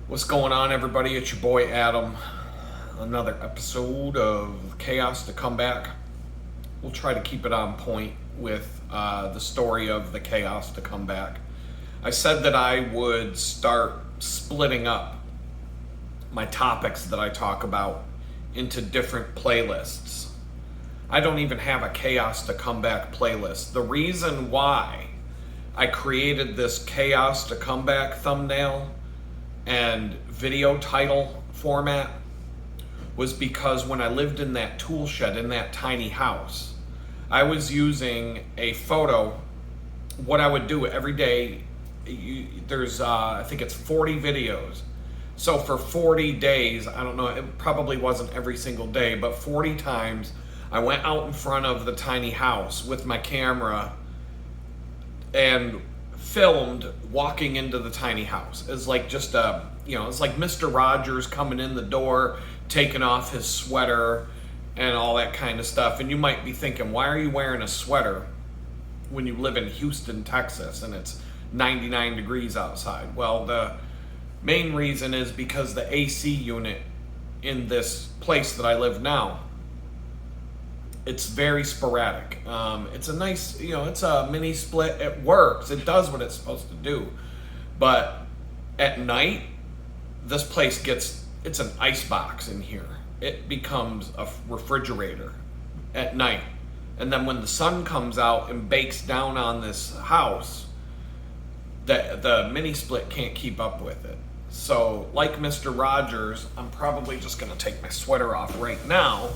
What's going on, everybody? It's your boy Adam. Another episode of Chaos to Come Back. We'll try to keep it on point with the story of the Chaos to Come Back. I said that I would start splitting up my topics that I talk about into different playlists. I don't even have a Chaos to Come Back playlist. The reason why I created this Chaos to Come Back thumbnail and video title format was because when I lived in that tool shed in that tiny house, I was using a photo. What I would do every day, there's I think it's 40 videos. So for 40 days, I don't know, it probably wasn't every single day, but 40 times I went out in front of the tiny house with my camera and filmed walking into the tiny house. It's like just it's like Mr. Rogers coming in the door, taking off his sweater and all that kind of stuff. And you might be thinking, why are you wearing a sweater when you live in Houston, Texas, and it's 99 degrees outside? Well, the main reason is because the AC unit in this place that I live now, it's very sporadic. It's a nice, it's a mini split. It works. It does what it's supposed to do. But at night, this place it's an ice box in here. It becomes a refrigerator at night. And then when the sun comes out and bakes down on this house, the mini split can't keep up with it. So like Mr. Rogers, I'm probably just gonna take my sweater off right now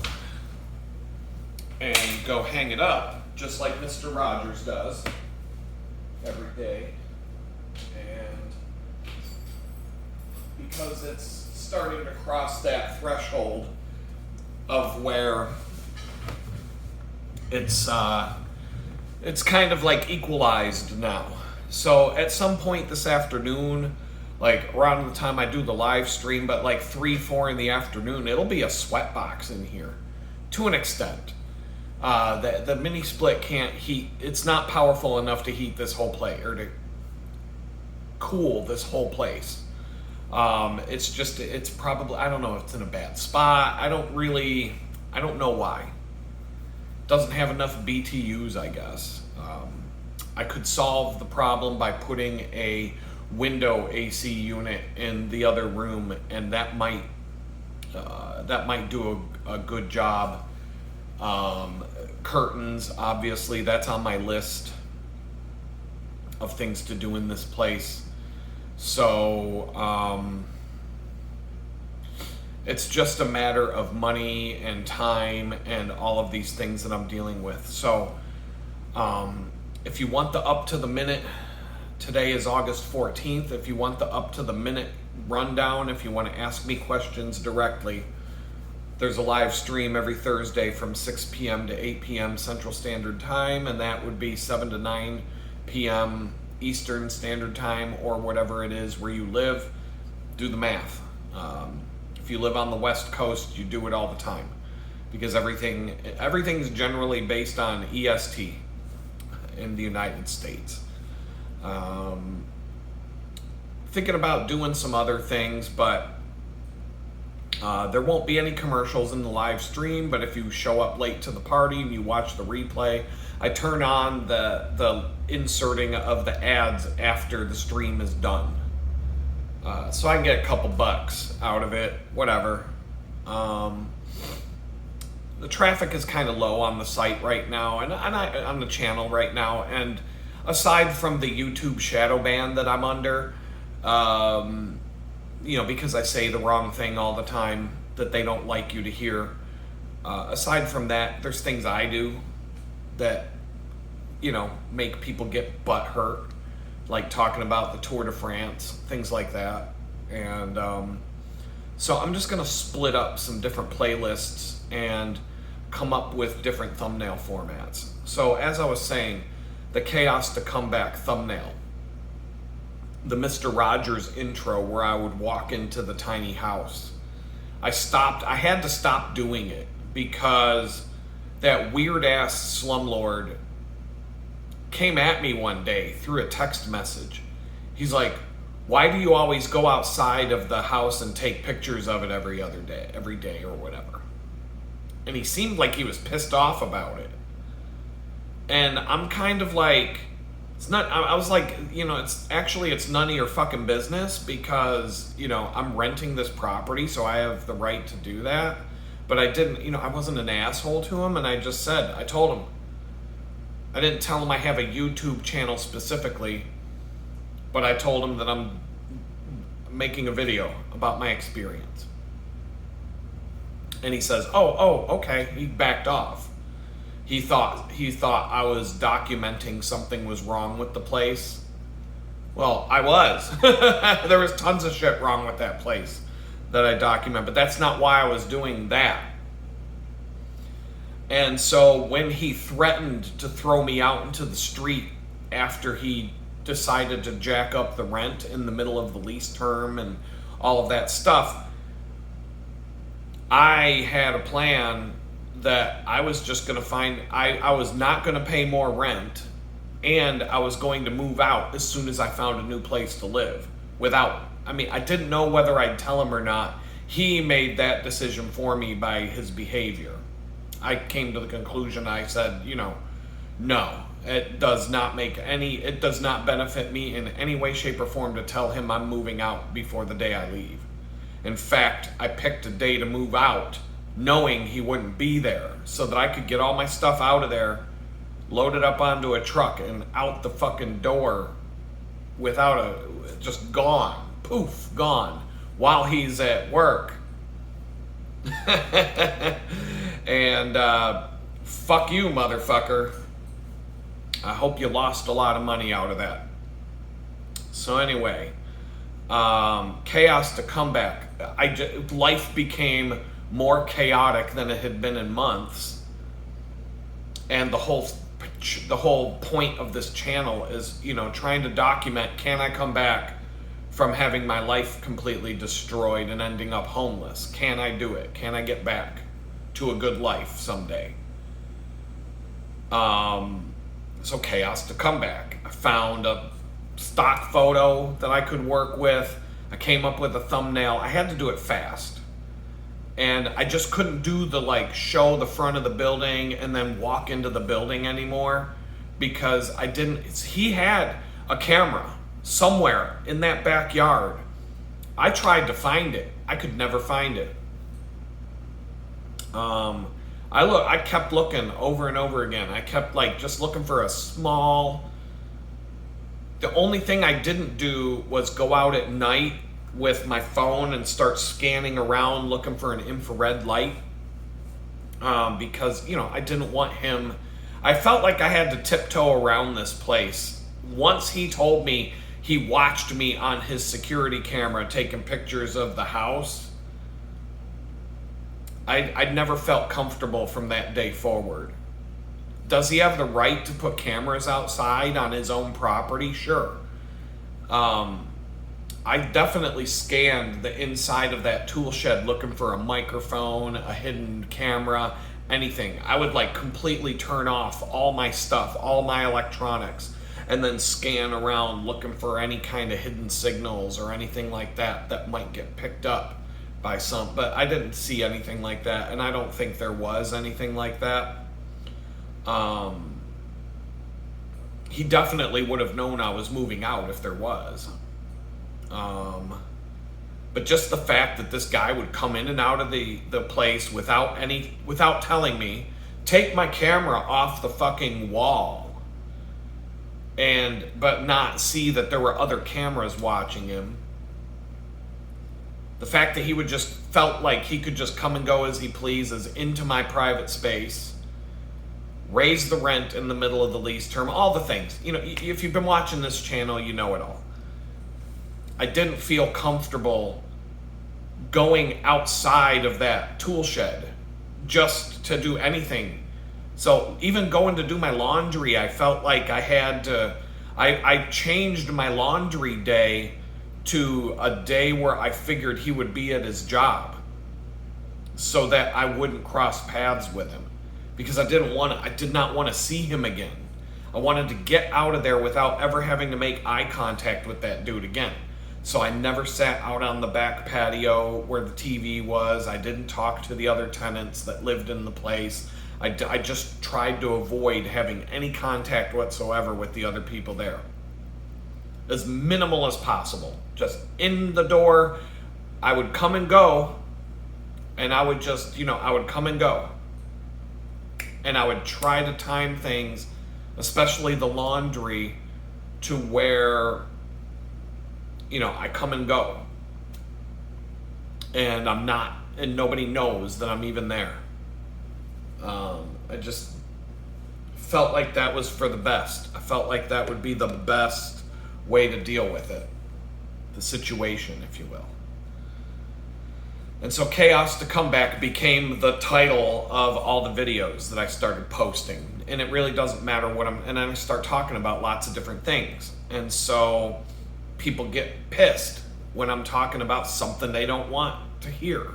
and go hang it up, just like Mr. Rogers does every day. And because it's starting to cross that threshold of where it's kind of like equalized now. So at some point this afternoon, like around the time I do the live stream, but like 3-4 in the afternoon, it'll be a sweat box in here to an extent. The mini split can't heat. It's not powerful enough to heat this whole place or to cool this whole place. It's probably, I don't know if it's in a bad spot. I don't know why. Doesn't have enough BTUs, I guess. I could solve the problem by putting a window AC unit in the other room, and that might do a good job. Curtains, obviously, that's on my list of things to do in this place. So it's just a matter of money and time and all of these things that I'm dealing with. So if you want the up to the minute, today is August 14th. If you want the up to the minute rundown, if you want to ask me questions directly, there's a live stream every Thursday from 6 p.m. to 8 p.m. Central Standard Time, and that would be 7 to 9 p.m. Eastern Standard Time, or whatever it is where you live. Do the math. If you live on the West Coast, you do it all the time, because everything's generally based on EST in the United States. Thinking about doing some other things, but there won't be any commercials in the live stream, but if you show up late to the party and you watch the replay, I turn on the inserting of the ads after the stream is done. So I can get a couple bucks out of it, whatever. The traffic is kind of low on the site right now, and on the channel right now, and aside from the YouTube shadow ban that I'm under, because I say the wrong thing all the time that they don't like you to hear. Aside from that, there's things I do that, make people get butt hurt, like talking about the Tour de France, things like that. And so I'm just going to split up some different playlists and come up with different thumbnail formats. So as I was saying, the Chaos to Come Back thumbnail, the Mr. Rogers intro where I would walk into the tiny house, I had to stop doing it because that weird ass slumlord came at me one day through a text message. He's like, why do you always go outside of the house and take pictures of it every day or whatever? And he seemed like he was pissed off about it. And I'm kind of like, I was like, it's none of your fucking business, because, I'm renting this property, so I have the right to do that. But I didn't, I wasn't an asshole to him, and I told him, I didn't tell him I have a YouTube channel specifically, but I told him that I'm making a video about my experience. And he says, oh, okay. He backed off. He thought I was documenting something was wrong with the place. Well, I was. There was tons of shit wrong with that place that I document, but that's not why I was doing that. And so when he threatened to throw me out into the street after he decided to jack up the rent in the middle of the lease term and all of that stuff, I had a plan that I was just going to I was not going to pay more rent, and I was going to move out as soon as I found a new place to live. I didn't know whether I'd tell him or not. He made that decision for me by his behavior. I came to the conclusion, I said, no, it does not benefit me in any way, shape, or form to tell him I'm moving out before the day I leave. In fact, I picked a day to move out knowing he wouldn't be there, so that I could get all my stuff out of there, load it up onto a truck, and out the fucking door just gone, poof, gone, while he's at work. And fuck you, motherfucker. I hope you lost a lot of money out of that. So anyway, chaos to come back. Life became more chaotic than it had been in months. And the whole point of this channel is, trying to document, can I come back from having my life completely destroyed and ending up homeless? Can I do it? Can I get back to a good life someday? So chaos to come back. I found a stock photo that I could work with. I came up with a thumbnail. I had to do it fast. And I just couldn't do the show the front of the building and then walk into the building anymore, because he had a camera somewhere in that backyard. I tried to find it. I could never find it. I kept looking over and over again. I kept just looking for the only thing I didn't do was go out at night with my phone and start scanning around looking for an infrared light, because I didn't want him. I felt like I had to tiptoe around this place. Once he told me he watched me on his security camera taking pictures of the house, I'd never felt comfortable from that day forward. Does he have the right to put cameras outside on his own property? Sure. I definitely scanned the inside of that tool shed looking for a microphone, a hidden camera, anything. I would completely turn off all my stuff, all my electronics, and then scan around looking for any kind of hidden signals or anything like that might get picked up by but I didn't see anything like that, and I don't think there was anything like that. He definitely would have known I was moving out if there was. But just the fact that this guy would come in and out of the place without telling me, take my camera off the fucking wall, but not see that there were other cameras watching him. The fact that he would just felt like he could just come and go as he pleases into my private space, raise the rent in the middle of the lease term, all the things. If you've been watching this channel, you know it all. I didn't feel comfortable going outside of that tool shed just to do anything. So even going to do my laundry, I felt like I had to, I changed my laundry day to a day where I figured he would be at his job so that I wouldn't cross paths with him, because I did not want to see him again. I wanted to get out of there without ever having to make eye contact with that dude again. So I never sat out on the back patio where the TV was. I didn't talk to the other tenants that lived in the place. I just tried to avoid having any contact whatsoever with the other people there. As minimal as possible. Just in the door, I would come and go, and I would just, I would come and go. And I would try to time things, especially the laundry, to where, I come and go. And I'm not, and nobody knows that I'm even there. I just felt like that was for the best. I felt like that would be the best way to deal with it. The situation, if you will. And so Chaos to Comeback became the title of all the videos that I started posting. And it really doesn't matter and then I start talking about lots of different things. And so people get pissed when I'm talking about something they don't want to hear.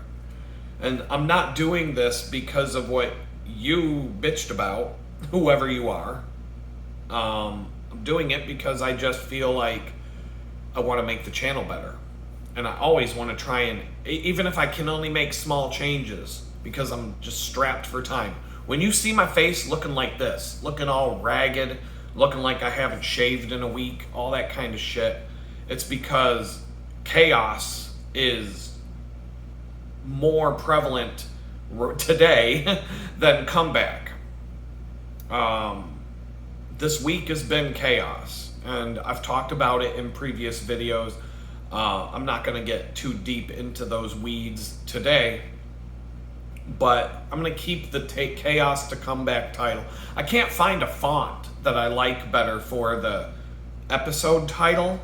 And I'm not doing this because of what you bitched about, whoever you are. I'm doing it because I just feel like I want to make the channel better. And I always want to try and, even if I can only make small changes, because I'm just strapped for time. When you see my face looking like this, looking all ragged, looking like I haven't shaved in a week, all that kind of shit, it's because chaos is more prevalent today than comeback. This week has been chaos, and I've talked about it in previous videos. I'm not going to get too deep into those weeds today, but I'm going to keep the Chaos to Comeback title. I can't find a font that I like better for the episode title.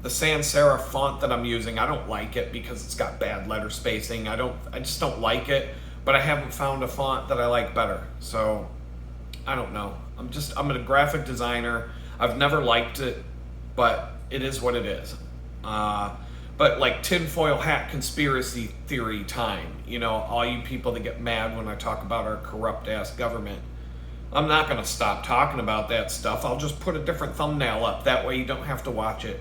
The sans serif font that I'm using, I don't like it because it's got bad letter spacing. I just don't like it, but I haven't found a font that I like better. So I don't know. I'm a graphic designer. I've never liked it, but it is what it is. But like tinfoil hat conspiracy theory time, all you people that get mad when I talk about our corrupt ass government, I'm not going to stop talking about that stuff. I'll just put a different thumbnail up. That way you don't have to watch it.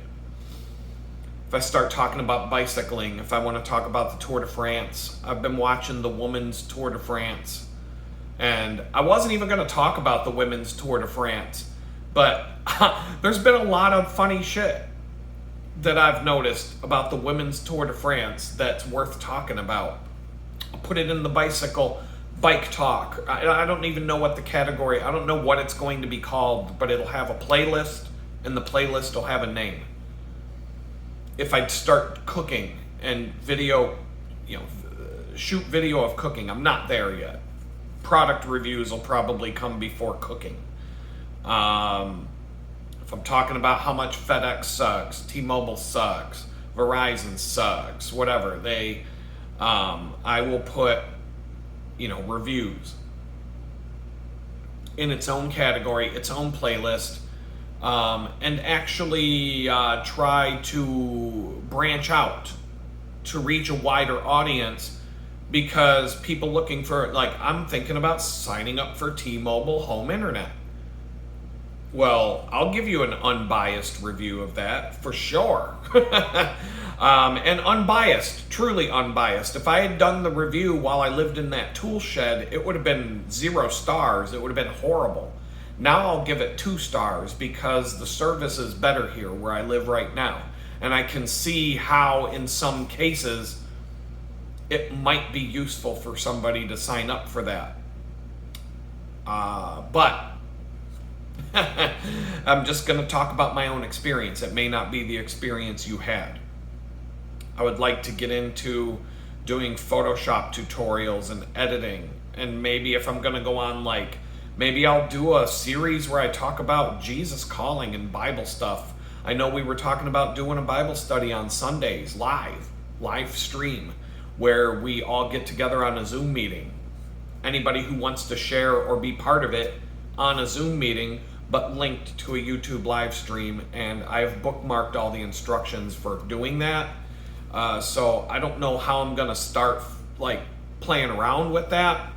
If I start talking about bicycling, if I want to talk about the Tour de France, I've been watching the women's Tour de France. And I wasn't even going to talk about the women's Tour de France, but there's been a lot of funny shit that I've noticed about the women's Tour de France that's worth talking about. I'll put it in the bike talk. I don't even know what the category, I don't know what it's going to be called, but it'll have a playlist, and the playlist will have a name. If I start cooking and shoot video of cooking, I'm not there yet. Product reviews will probably come before cooking. If I'm talking about how much FedEx sucks, T-Mobile sucks, Verizon sucks, whatever, I will put, reviews in its own category, its own playlist, and actually try to branch out to reach a wider audience, because people looking for, I'm thinking about signing up for T-Mobile home internet. Well, I'll give you an unbiased review of that for sure. And unbiased, truly unbiased. If I had done the review while I lived in that tool shed, it would have been 0 stars. It would have been horrible. Now I'll give it 2 stars because the service is better here where I live right now. And I can see how in some cases it might be useful for somebody to sign up for that. But I'm just going to talk about my own experience. It may not be the experience you had. I would like to get into doing Photoshop tutorials and editing. And maybe if I'm going to go on, maybe I'll do a series where I talk about Jesus calling and Bible stuff. I know we were talking about doing a Bible study on Sundays, live stream, where we all get together on a Zoom meeting. Anybody who wants to share or be part of it on a Zoom meeting, but linked to a YouTube live stream, and I've bookmarked all the instructions for doing that. So I don't know how I'm gonna start playing around with that.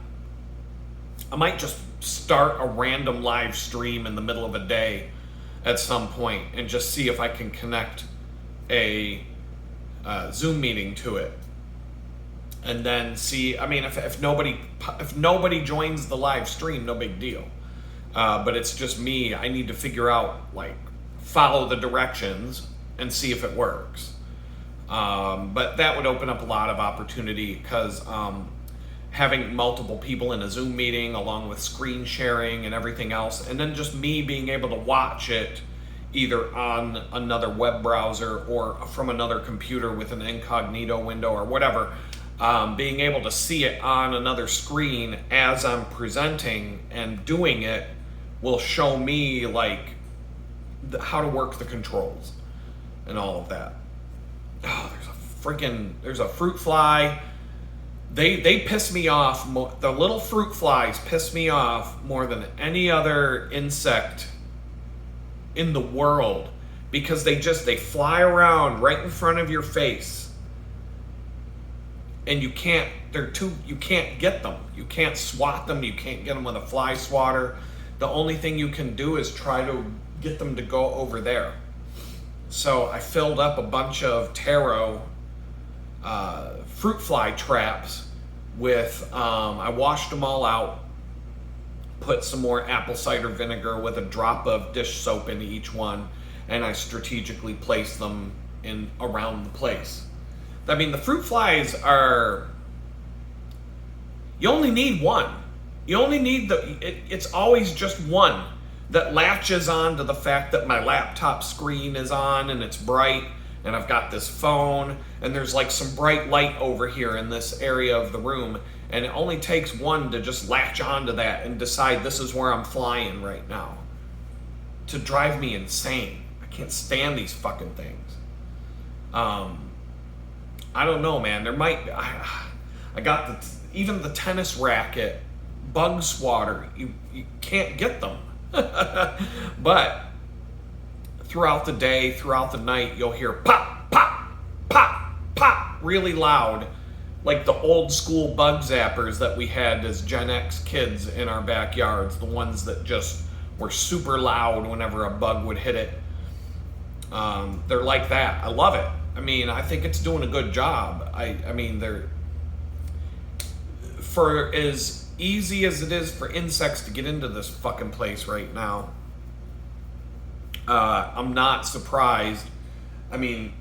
I might just start a random live stream in the middle of a day at some point and just see if I can connect a Zoom meeting to it, and then see. I mean, if nobody joins the live stream, no big deal. But it's just me. I need to figure out, like, follow the directions and see if it works. But that would open up a lot of opportunity, because having multiple people in a Zoom meeting along with screen sharing and everything else, and then just me being able to watch it either on another web browser or from another computer with an incognito window or whatever, being able to see it on another screen as I'm presenting and doing it will show me, like, how to work the controls and all of that. Oh, there's a fruit fly. They piss me off. The little fruit flies piss me off more than any other insect in the world, because they fly around right in front of your face, and you can't get them. You can't swat them. You can't get them with a fly swatter. The only thing you can do is try to get them to go over there. So I filled up a bunch of taro fruit fly traps with, I washed them all out, put some more apple cider vinegar with a drop of dish soap in each one, and I strategically placed them in around the place. I mean, the fruit flies are, you only need one. You only need it's always just one that latches on to the fact that my laptop screen is on and it's bright, and I've got this phone, and there's like some bright light over here in this area of the room, and it only takes one to just latch onto that and decide this is where I'm flying right now, to drive me insane. I can't stand these fucking things. I don't know, man. There might be, I got even the tennis racket bug swatter. You can't get them. But throughout the day, throughout the night, you'll hear pop, pop, pop, pop, really loud, like the old school bug zappers that we had as Gen X kids in our backyards, the ones that just were super loud whenever a bug would hit it. They're like that. I love it. I mean, I think it's doing a good job. I mean, they're, for as easy as it is for insects to get into this fucking place right now, I'm not surprised. I mean,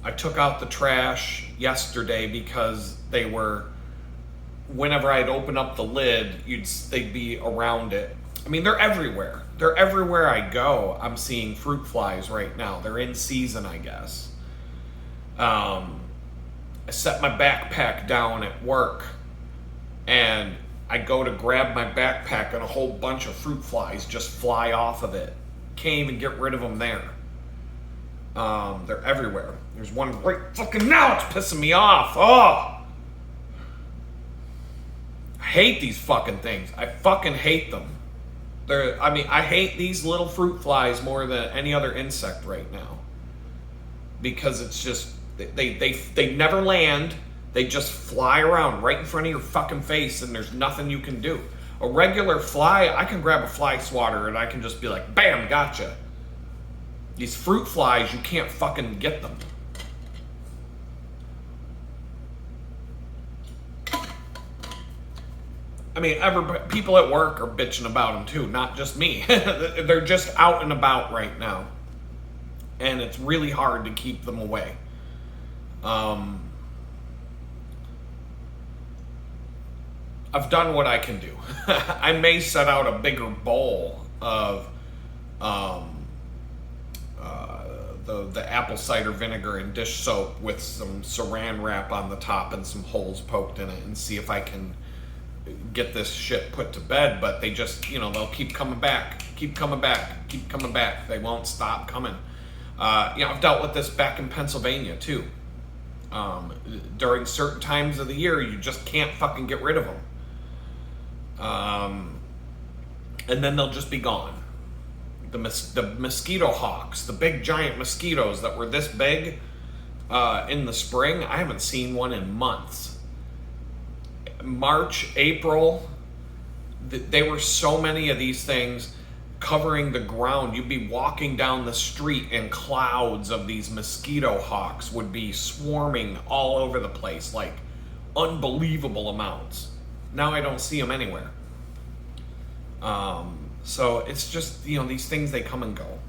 I took out the trash yesterday because they were, whenever I'd open up the lid, they'd be around it. I mean, they're everywhere. They're everywhere I go. I'm seeing fruit flies right now. They're in season, I guess. I set my backpack down at work, and I go to grab my backpack, and a whole bunch of fruit flies just fly off of it. Can't even get rid of them there. They're everywhere. There's one right fucking now. It's pissing me off. Oh, I hate these fucking things. I fucking hate them. I hate these little fruit flies more than any other insect right now, because it's just they never land. They just fly around right in front of your fucking face, and there's nothing you can do. A regular fly, I can grab a fly swatter and I can just be like, bam, gotcha. These fruit flies, you can't fucking get them. I mean, people at work are bitching about them too, not just me. They're just out and about right now, and it's really hard to keep them away. I've done what I can do. I may set out a bigger bowl of the apple cider vinegar and dish soap with some saran wrap on the top and some holes poked in it, and see if I can get this shit put to bed. But they just, they'll keep coming back. They won't stop coming. I've dealt with this back in Pennsylvania too. During certain times of the year, you just can't fucking get rid of them. And then they'll just be gone. The mosquito hawks, the big giant mosquitoes that were this big in the spring, I haven't seen one in months. March, April, there were so many of these things. covering the ground. You'd be walking down the street and clouds of these mosquito hawks would be swarming all over the place, like unbelievable amounts. Now I don't see them anywhere. So it's just, these things, they come and go.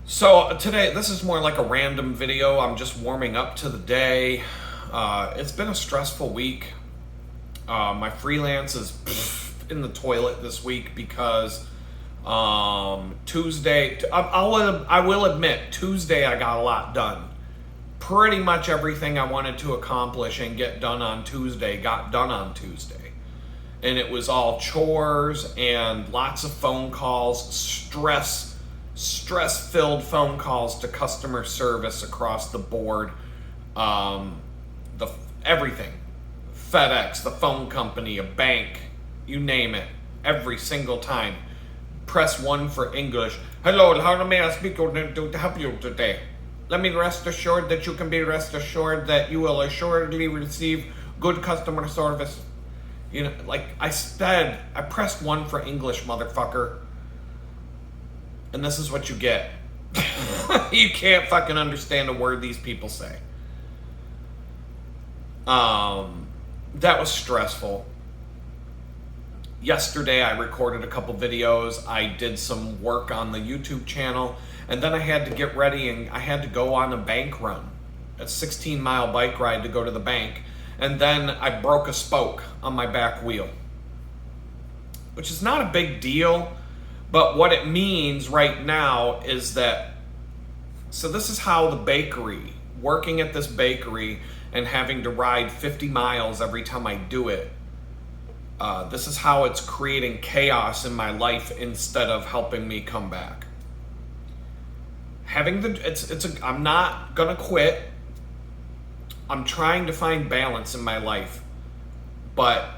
So today, this is more like a random video. I'm just warming up to the day. It's been a stressful week. My freelance is in the toilet this week because Tuesday, I will admit, Tuesday I got a lot done. Pretty much everything I wanted to accomplish and get done on Tuesday got done on Tuesday. And it was all chores and lots of phone calls, stress-filled phone calls to customer service across the board. Everything. FedEx, the phone company, a bank, you name it. Every single time. Press 1 for English. Hello, how may I speak to help you today? Let me rest assured that you can be rest assured that you will assuredly receive good customer service. Like I said, I pressed 1 for English, motherfucker. And this is what you get. You can't fucking understand a word these people say. That was stressful. Yesterday I recorded a couple videos. I did some work on the YouTube channel. And then I had to get ready and I had to go on a bank run. A 16-mile bike ride to go to the bank. And then I broke a spoke on my back wheel. Which is not a big deal. But what it means right now is that, so this is how the bakery, working at this bakery and having to ride 50 miles every time I do it, this is how it's creating chaos in my life instead of helping me come back. I'm not gonna quit. I'm trying to find balance in my life. But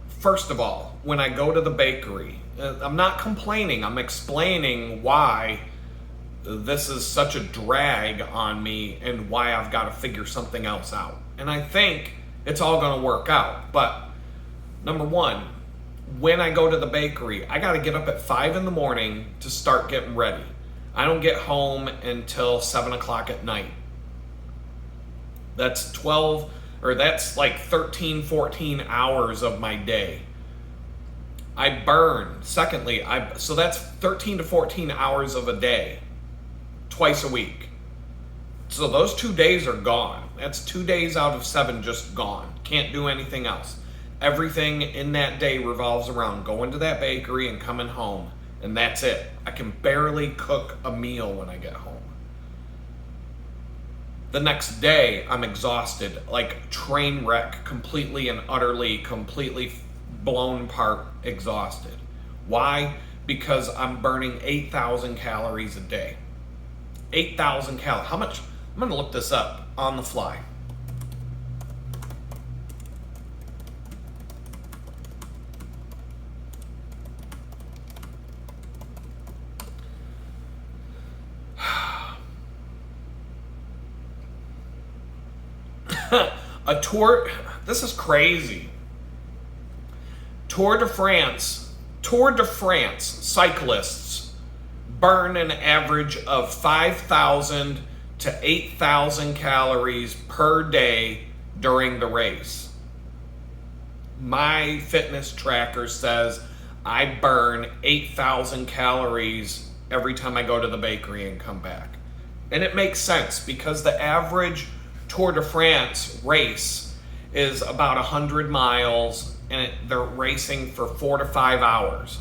first of all, when I go to the bakery, I'm not complaining, I'm explaining why this is such a drag on me and why I've got to figure something else out. And I think it's all going to work out. But number one, when I go to the bakery, I got to get up at 5 in the morning to start getting ready. I don't get home until 7 o'clock at night. That's like 13, 14 hours of my day. I burn. Secondly, so that's 13 to 14 hours of a day, twice a week. So those 2 days are gone. That's 2 days out of 7 just gone. Can't do anything else. Everything in that day revolves around going to that bakery and coming home. And that's it. I can barely cook a meal when I get home. The next day, I'm exhausted, like train wreck, completely blown apart, exhausted. Why? Because I'm burning 8,000 calories a day. 8,000 calories. How much? I'm going to look this up on the fly. A tour, this is crazy. Tour de France cyclists burn an average of 5,000 to 8,000 calories per day during the race. My fitness tracker says I burn 8,000 calories every time I go to the bakery and come back. And it makes sense because the average Tour de France race is about 100 miles and they're racing for 4 to 5 hours,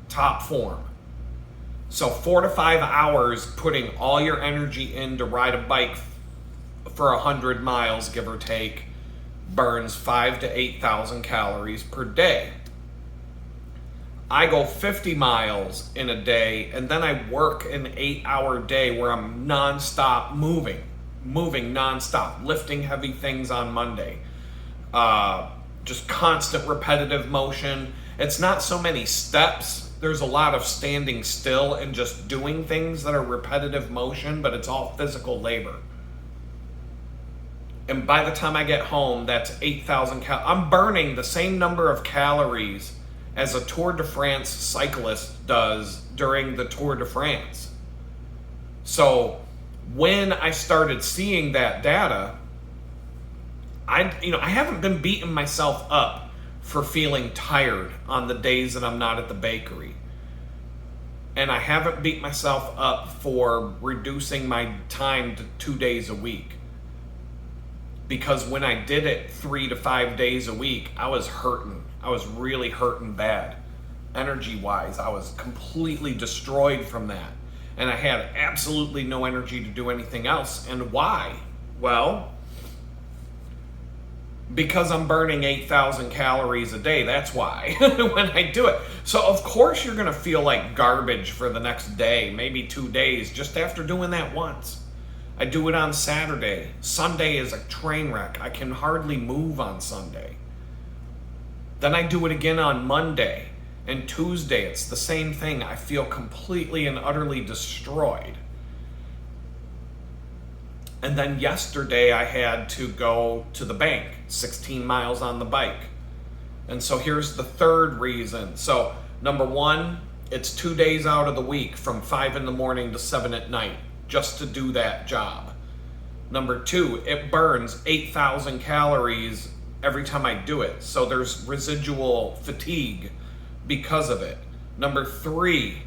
top form. So 4 to 5 hours putting all your energy in to ride a bike for 100 miles, give or take, burns 5 to 8,000 calories per day. I go 50 miles in a day and then I work an 8-hour day where I'm nonstop moving nonstop, lifting heavy things on Monday. Just constant repetitive motion. It's not so many steps. There's a lot of standing still and just doing things that are repetitive motion, but it's all physical labor. And by the time I get home, that's 8,000 calories. I'm burning the same number of calories as a Tour de France cyclist does during the Tour de France. So when I started seeing that data, I haven't been beating myself up for feeling tired on the days that I'm not at the bakery. And I haven't beat myself up for reducing my time to 2 days a week. Because when I did it 3 to 5 days a week, I was hurting. I was really hurting bad. Energy-wise, I was completely destroyed from that. And I had absolutely no energy to do anything else. And why? Well, because I'm burning 8,000 calories a day, that's why, when I do it. So of course you're gonna feel like garbage for the next day, maybe 2 days, just after doing that once. I do it on Saturday. Sunday is a train wreck. I can hardly move on Sunday. Then I do it again on Monday. And Tuesday, it's the same thing. I feel completely and utterly destroyed. And then yesterday I had to go to the bank, 16 miles on the bike. And so here's the third reason. So number one, it's 2 days out of the week from 5 in the morning to 7 at night just to do that job. Number two, it burns 8,000 calories every time I do it. So there's residual fatigue because of it. Number three,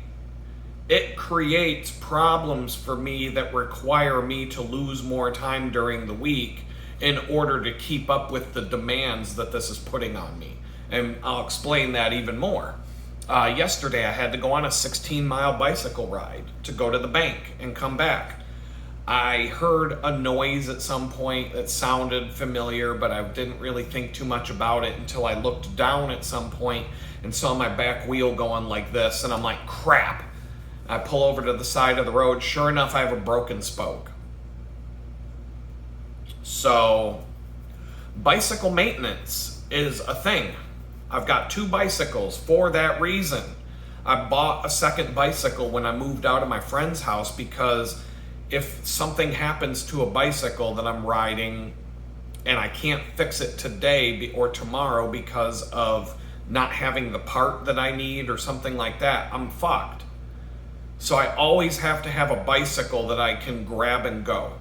it creates problems for me that require me to lose more time during the week in order to keep up with the demands that this is putting on me. And I'll explain that even more. Yesterday I had to go on a 16-mile bicycle ride to go to the bank and come back. I heard a noise at some point that sounded familiar, but I didn't really think too much about it until I looked down at some point and saw my back wheel going like this, and I'm like, crap. I pull over to the side of the road. Sure enough, I have a broken spoke. So, bicycle maintenance is a thing. I've got 2 bicycles for that reason. I bought a second bicycle when I moved out of my friend's house because if something happens to a bicycle that I'm riding and I can't fix it today or tomorrow because of not having the part that I need or something like that, I'm fucked. So I always have to have a bicycle that I can grab and go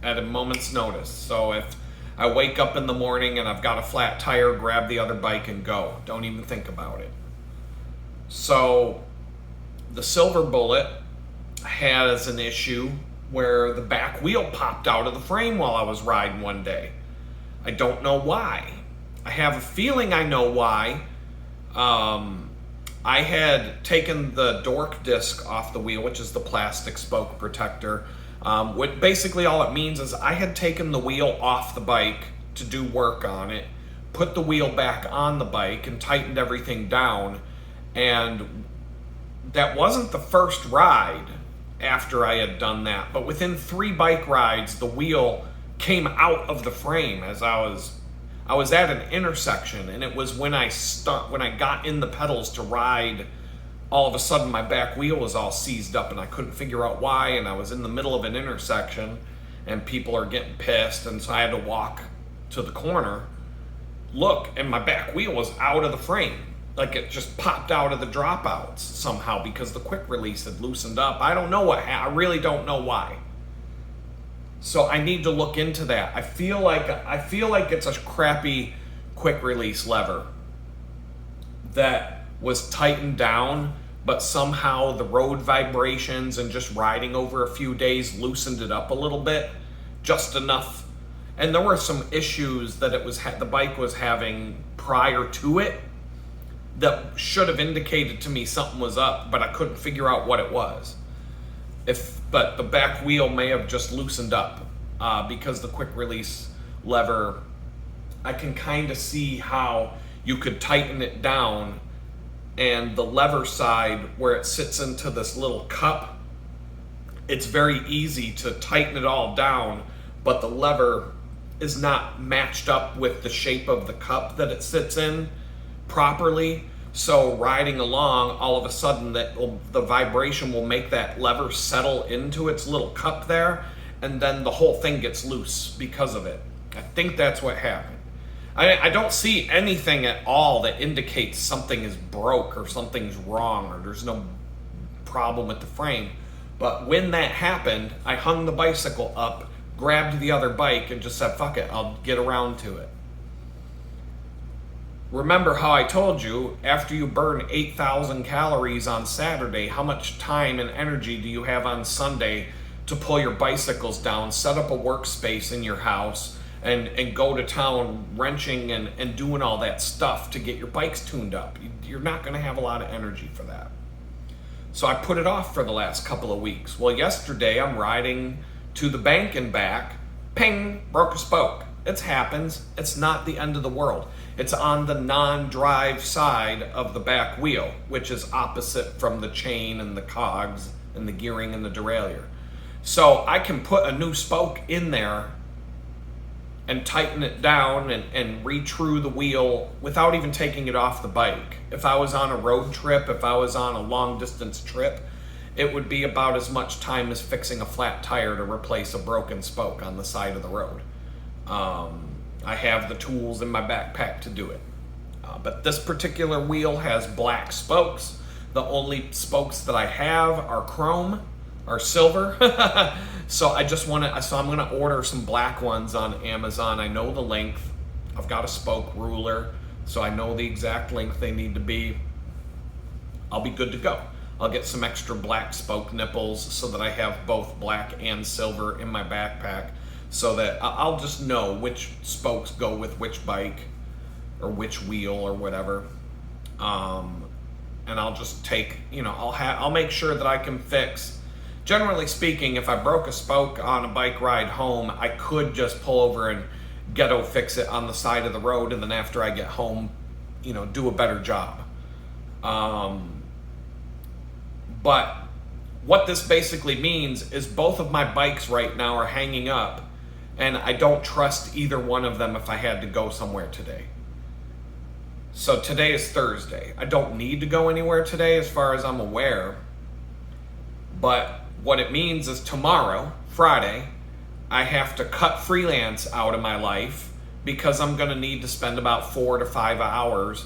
at a moment's notice. So if I wake up in the morning and I've got a flat tire, grab the other bike and go. Don't even think about it. So the Silver Bullet has an issue where the back wheel popped out of the frame while I was riding one day. I don't know why. I have a feeling I know why. I had taken the dork disc off the wheel, which is the plastic spoke protector. What basically all it means is I had taken the wheel off the bike to do work on it, put the wheel back on the bike and tightened everything down. And that wasn't the first ride after I had done that, but within 3 bike rides, the wheel came out of the frame as I was at an intersection, and it was when I got in the pedals to ride, all of a sudden my back wheel was all seized up and I couldn't figure out why, and I was in the middle of an intersection and people are getting pissed, and so I had to walk to the corner, look, and my back wheel was out of the frame. Like it just popped out of the dropouts somehow because the quick release had loosened up. I don't know what I really don't know why. So I need to look into that. I feel like it's a crappy quick release lever that was tightened down, but somehow the road vibrations and just riding over a few days loosened it up a little bit, just enough. And there were some issues that the bike was having prior to it that should have indicated to me something was up, but I couldn't figure out what it was. But the back wheel may have just loosened up because the quick release lever, I can kind of see how you could tighten it down, and the lever side where it sits into this little cup, it's very easy to tighten it all down, but the lever is not matched up with the shape of the cup that it sits in properly. So riding along, all of a sudden the vibration will make that lever settle into its little cup there, and then the whole thing gets loose because of it. I think that's what happened. I don't see anything at all that indicates something is broke or something's wrong or there's no problem with the frame. But when that happened, I hung the bicycle up, grabbed the other bike, and just said, fuck it, I'll get around to it. Remember how I told you, after you burn 8,000 calories on Saturday, how much time and energy do you have on Sunday to pull your bicycles down, set up a workspace in your house, and go to town wrenching and doing all that stuff to get your bikes tuned up? You're not going to have a lot of energy for that. So I put it off for the last couple of weeks. Well, yesterday I'm riding to the bank and back, ping, broke a spoke. It happens. It's not the end of the world. It's on the non-drive side of the back wheel, which is opposite from the chain and the cogs and the gearing and the derailleur. So I can put a new spoke in there and tighten it down and retrue the wheel without even taking it off the bike. If I was on a road trip, if I was on a long distance trip, it would be about as much time as fixing a flat tire to replace a broken spoke on the side of the road. I have the tools in my backpack to do it. But this particular wheel has black spokes. The only spokes that I have are chrome or silver. So I'm gonna order some black ones on Amazon. I know the length. I've got a spoke ruler, so I know the exact length they need to be. I'll be good to go. I'll get some extra black spoke nipples so that I have both black and silver in my backpack, so that I'll just know which spokes go with which bike or which wheel or whatever. And I'll just take, I'll make sure that I can fix. Generally speaking, if I broke a spoke on a bike ride home, I could just pull over and ghetto fix it on the side of the road, and then after I get home, do a better job. But what this basically means is both of my bikes right now are hanging up, and I don't trust either one of them if I had to go somewhere today. So today is Thursday. I don't need to go anywhere today as far as I'm aware. But what it means is tomorrow, Friday, I have to cut freelance out of my life because I'm going to need to spend about 4 to 5 hours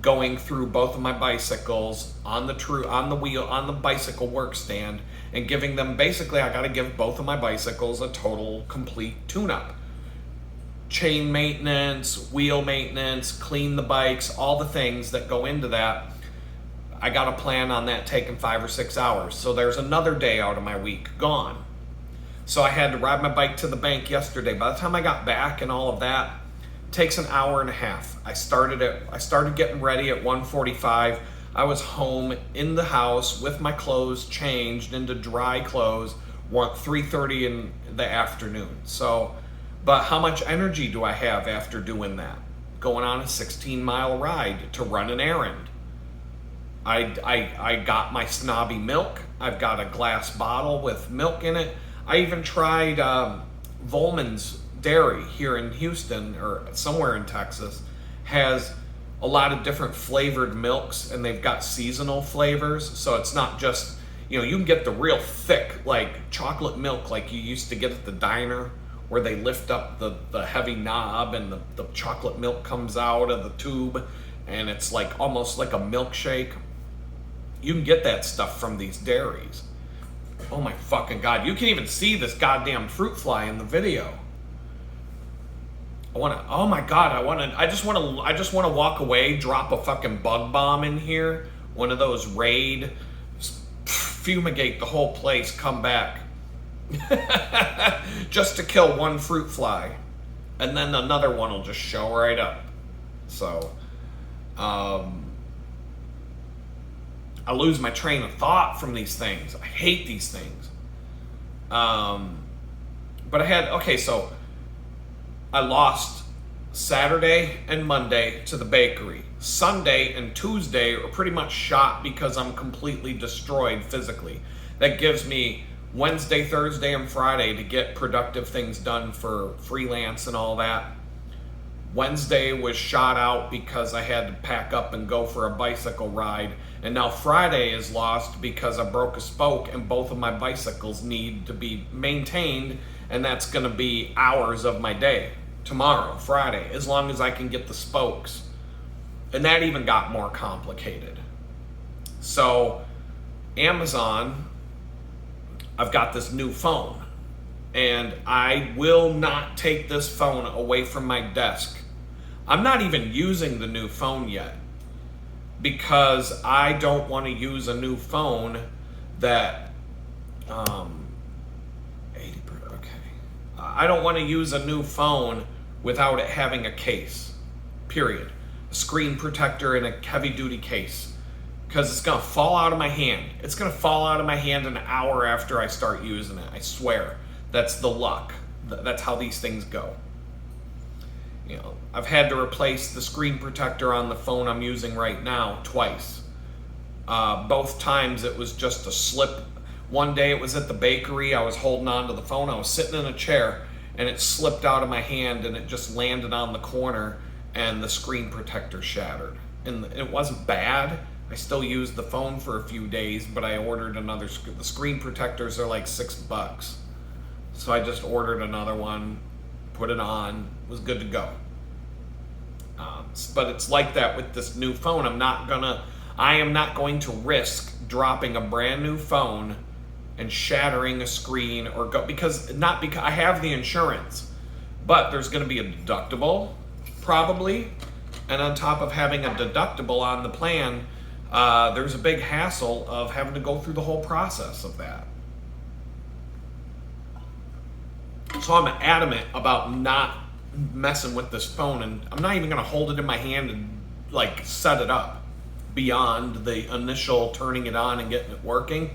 going through both of my bicycles on the wheel, on the bicycle work stand, and giving them, basically I got to give both of my bicycles a total complete tune-up. Chain maintenance, wheel maintenance, clean the bikes, all the things that go into that. I got a plan on that taking 5 or 6 hours. So there's another day out of my week gone. So I had to ride my bike to the bank yesterday. By the time I got back and all of that, it takes an hour and a half. I started getting ready at 1:45. I was home in the house with my clothes changed into dry clothes 3:30 in the afternoon. So, but how much energy do I have after doing that? Going on a 16-mile ride to run an errand. I got my snobby milk. I've got a glass bottle with milk in it. I even tried Volman's Dairy here in Houston or somewhere in Texas. Has a lot of different flavored milks, and they've got seasonal flavors. So it's not just, you can get the real thick, like chocolate milk like you used to get at the diner, where they lift up the heavy knob and the chocolate milk comes out of the tube, and it's like almost like a milkshake. You can get that stuff from these dairies. Oh my fucking God. You can even see this goddamn fruit fly in the video. I just want to walk away, drop a fucking bug bomb in here. One of those raid, fumigate the whole place, come back. Just to kill one fruit fly. And then another one will just show right up. So, I lose my train of thought from these things. I hate these things. But so I lost Saturday and Monday to the bakery. Sunday and Tuesday are pretty much shot because I'm completely destroyed physically. That gives me Wednesday, Thursday, and Friday to get productive things done for freelance and all that. Wednesday was shot out because I had to pack up and go for a bicycle ride. And now Friday is lost because I broke a spoke and both of my bicycles need to be maintained. And that's going to be hours of my day tomorrow, Friday, as long as I can get the spokes. And that even got more complicated. So Amazon, I've got this new phone. And I will not take this phone away from my desk. I'm not even using the new phone yet because I don't want to use a new phone that 80%, okay. I don't want to use a new phone without it having a case, period. A screen protector and a heavy duty case, because it's going to fall out of my hand. It's going to fall out of my hand an hour after I start using it, I swear. That's the luck. That's how these things go. You know, I've had to replace the screen protector on the phone I'm using right now twice. Both times it was just a slip. One day it was at the bakery. I was holding on to the phone. I was sitting in a chair and it slipped out of my hand and it just landed on the corner and the screen protector shattered. And it wasn't bad. I still used the phone for a few days, but I ordered another. The screen protectors are like $6. So I just ordered another one, put it on, was good to go. But it's like that with this new phone. I am not going to risk dropping a brand new phone and shattering a screen because I have the insurance, but there's going to be a deductible probably. And on top of having a deductible on the plan, there's a big hassle of having to go through the whole process of that. So I'm adamant about not messing with this phone, and I'm not even going to hold it in my hand and like set it up beyond the initial turning it on and getting it working.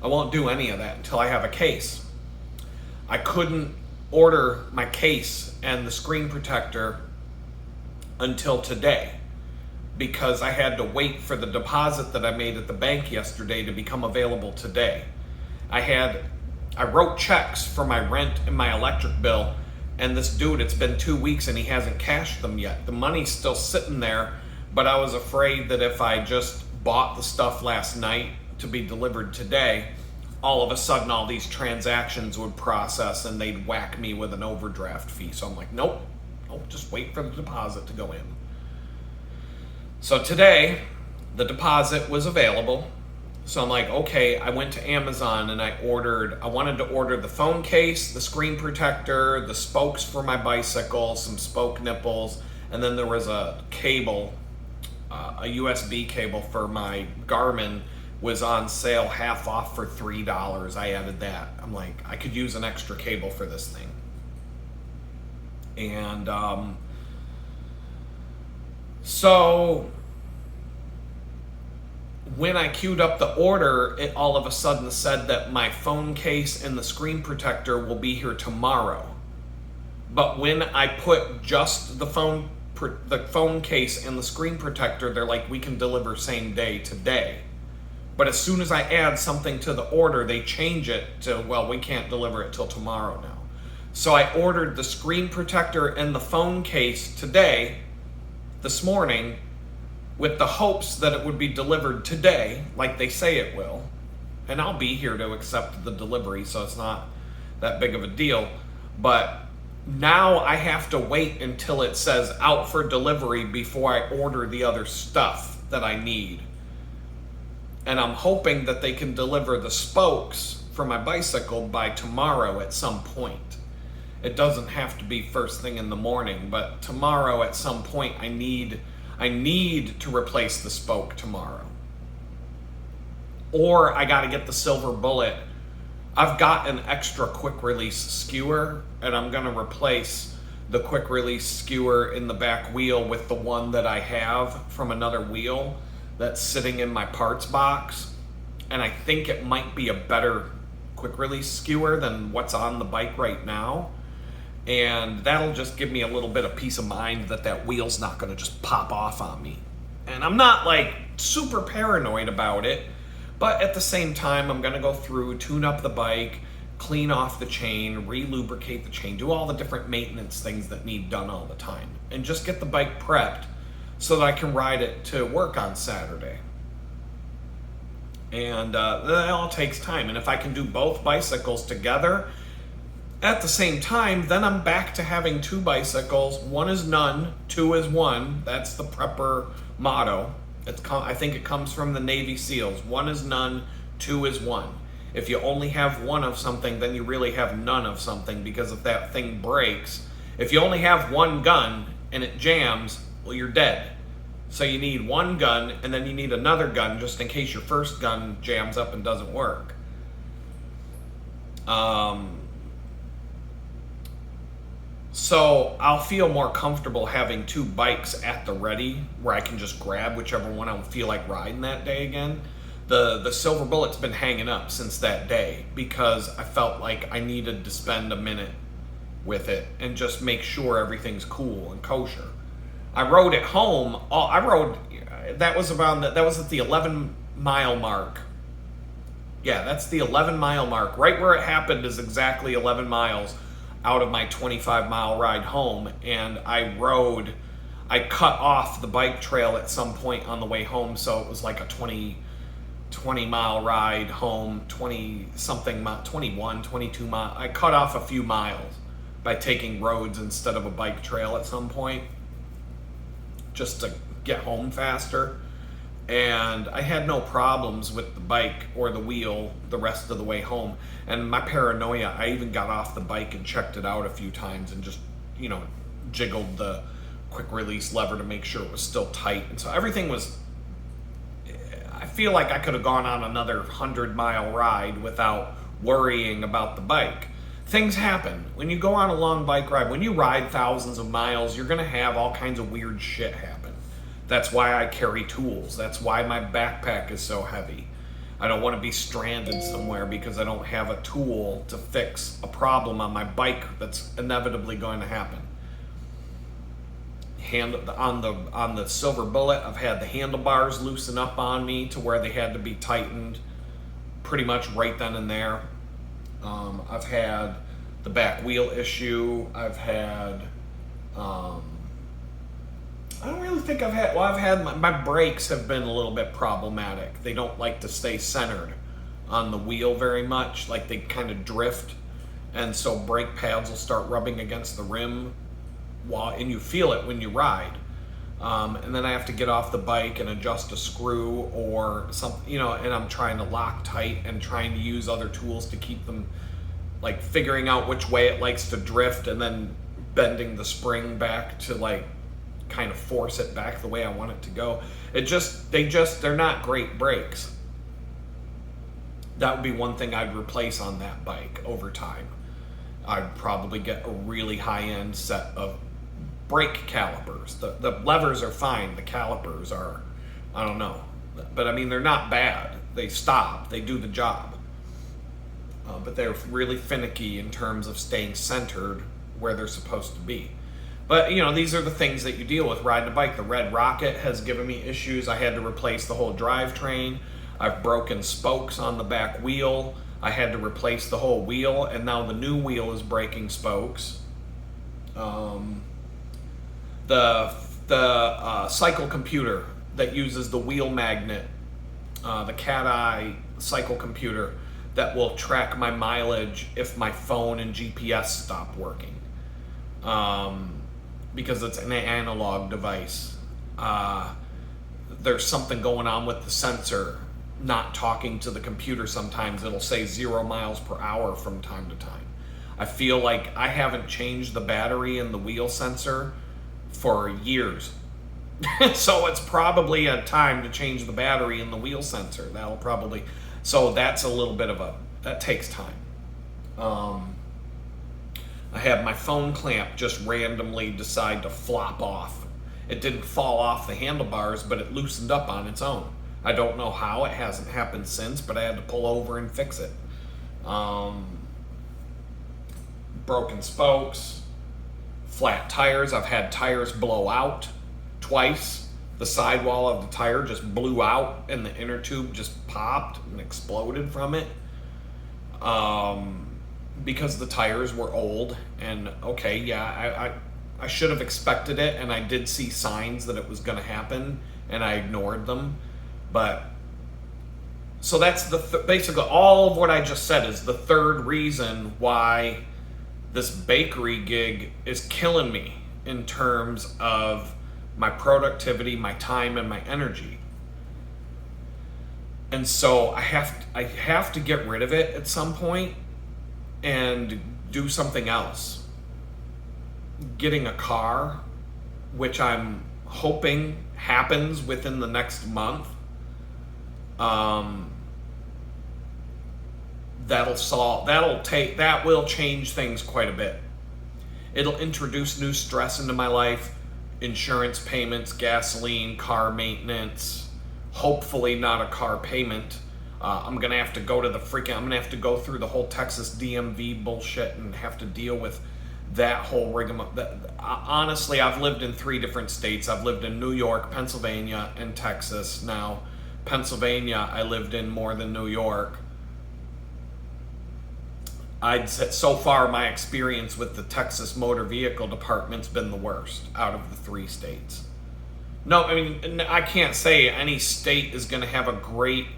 I won't do any of that until I have a case. I couldn't order my case and the screen protector until today because I had to wait for the deposit that I made at the bank yesterday to become available today. I wrote checks for my rent and my electric bill, and this dude, it's been 2 weeks and he hasn't cashed them yet. The money's still sitting there, but I was afraid that if I just bought the stuff last night to be delivered today, all of a sudden all these transactions would process and they'd whack me with an overdraft fee. So I'm like, nope, just wait for the deposit to go in. So today, the deposit was available. So I'm like, okay, I went to Amazon and I wanted to order the phone case, the screen protector, the spokes for my bicycle, some spoke nipples, and then there was a cable, a USB cable for my Garmin was on sale half off for $3. I added that. I'm like, I could use an extra cable for this thing. And so when I queued up the order, it all of a sudden said that my phone case and the screen protector will be here tomorrow. But when I put just the phone case and the screen protector, they're like, we can deliver same day today. But as soon as I add something to the order, they change it to, well, we can't deliver it till tomorrow now. So I ordered the screen protector and the phone case today, this morning, with the hopes that it would be delivered today, like they say it will. And I'll be here to accept the delivery, so it's not that big of a deal. But now I have to wait until it says out for delivery before I order the other stuff that I need. And I'm hoping that they can deliver the spokes for my bicycle by tomorrow at some point. It doesn't have to be first thing in the morning, but tomorrow at some point I need to replace the spoke tomorrow. Or I got to get the silver bullet. I've got an extra quick release skewer, and I'm going to replace the quick release skewer in the back wheel with the one that I have from another wheel that's sitting in my parts box. And I think it might be a better quick release skewer than what's on the bike right now. And that'll just give me a little bit of peace of mind that wheel's not going to just pop off on me. And I'm not like super paranoid about it, but at the same time, I'm going to go through, tune up the bike, clean off the chain, re-lubricate the chain, do all the different maintenance things that need done all the time, and just get the bike prepped so that I can ride it to work on Saturday. And that all takes time. And if I can do both bicycles together at the same time, then I'm back to having two bicycles. One is none, two is one. That's the prepper motto. I think it comes from the Navy SEALs. One is none, two is one. If you only have one of something, then you really have none of something, because if that thing breaks, if you only have one gun and it jams, well, you're dead. So you need one gun, and then you need another gun just in case your first gun jams up and doesn't work. So I'll feel more comfortable having two bikes at the ready where I can just grab whichever one I feel like riding that day again. The Silver Bullet's been hanging up since that day because I felt like I needed to spend a minute with it and just make sure everything's cool and kosher. I rode it home. That was at the 11-mile mark. Yeah, that's the 11-mile mark. Right where it happened is exactly 11 miles out of my 25-mile ride home. And I cut off the bike trail at some point on the way home, so it was like a 20-mile ride home, 21, 22 miles. I cut off a few miles by taking roads instead of a bike trail at some point, just to get home faster. And I had no problems with the bike or the wheel the rest of the way home. And my paranoia, I even got off the bike and checked it out a few times and just, jiggled the quick release lever to make sure it was still tight. And so everything was, I feel like I could have gone on another 100-mile ride without worrying about the bike. Things happen. When you go on a long bike ride, when you ride thousands of miles, you're going to have all kinds of weird shit happen. That's why I carry tools. That's why my backpack is so heavy. I don't want to be stranded somewhere because I don't have a tool to fix a problem on my bike that's inevitably going to happen. On the Silver Bullet, I've had the handlebars loosen up on me to where they had to be tightened pretty much right then and there. I've had the back wheel issue. I've had, I don't really think I've had my brakes have been a little bit problematic. They don't like to stay centered on the wheel very much. Like they kind of drift. And so brake pads will start rubbing against the rim and you feel it when you ride. And then I have to get off the bike and adjust a screw or something, and I'm trying to lock tight and trying to use other tools to keep them, like figuring out which way it likes to drift and then bending the spring back to like kind of force it back the way I want it to go. They're not great brakes. That would be one thing I'd replace on that bike over time. I'd probably get a really high-end set of brake calipers. The levers are fine. The calipers are, I don't know. But I mean, they're not bad. They stop. They do the job. But they're really finicky in terms of staying centered where they're supposed to be. But, these are the things that you deal with riding a bike. The Red Rocket has given me issues. I had to replace the whole drivetrain. I've broken spokes on the back wheel. I had to replace the whole wheel, and now the new wheel is breaking spokes. The cycle computer that uses the wheel magnet, the cat-eye cycle computer that will track my mileage if my phone and GPS stop working, because it's an analog device. There's something going on with the sensor not talking to the computer. Sometimes it'll say 0 miles per hour from time to time. I feel like I haven't changed the battery in the wheel sensor for years. So it's probably a time to change the battery in the wheel sensor. So that's a little bit that takes time. I had my phone clamp just randomly decide to flop off. It didn't fall off the handlebars, but it loosened up on its own. I don't know how. It hasn't happened since, but I had to pull over and fix it. Broken spokes, flat tires. I've had tires blow out twice. The sidewall of the tire just blew out and the inner tube just popped and exploded from it. because the tires were old. And okay, yeah, I should have expected it, and I did see signs that it was going to happen, and I ignored them. But so that's basically all of what I just said is the third reason why this bakery gig is killing me in terms of my productivity, my time, and my energy. And so I have to get rid of it at some point and do something else. Getting a car, which I'm hoping happens within the next month. That will change things quite a bit. It'll introduce new stress into my life, insurance payments, gasoline, car maintenance, hopefully not a car payment. I'm gonna have to go through the whole Texas DMV bullshit and have to deal with that whole rigmarole. Honestly, I've lived in 3 different states. I've lived in New York, Pennsylvania, and Texas. Now, Pennsylvania, I lived in more than New York. I'd say so far my experience with the Texas Motor Vehicle Department's been the worst out of the 3 states. No, I mean, I can't say any state is going to have a great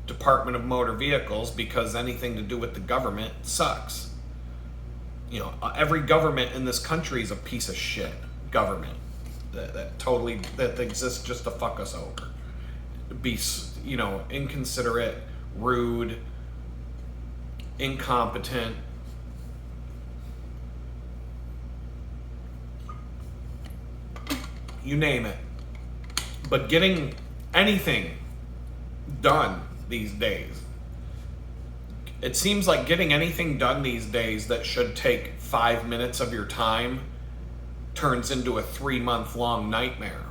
Department of Motor Vehicles because anything to do with the government sucks. You know, every government in this country is a piece of shit government that exists just to fuck us over. Be, inconsiderate, rude, incompetent. You name it. But getting anything done these days, it seems like getting anything done these days that should take 5 minutes of your time turns into a 3-month-long nightmare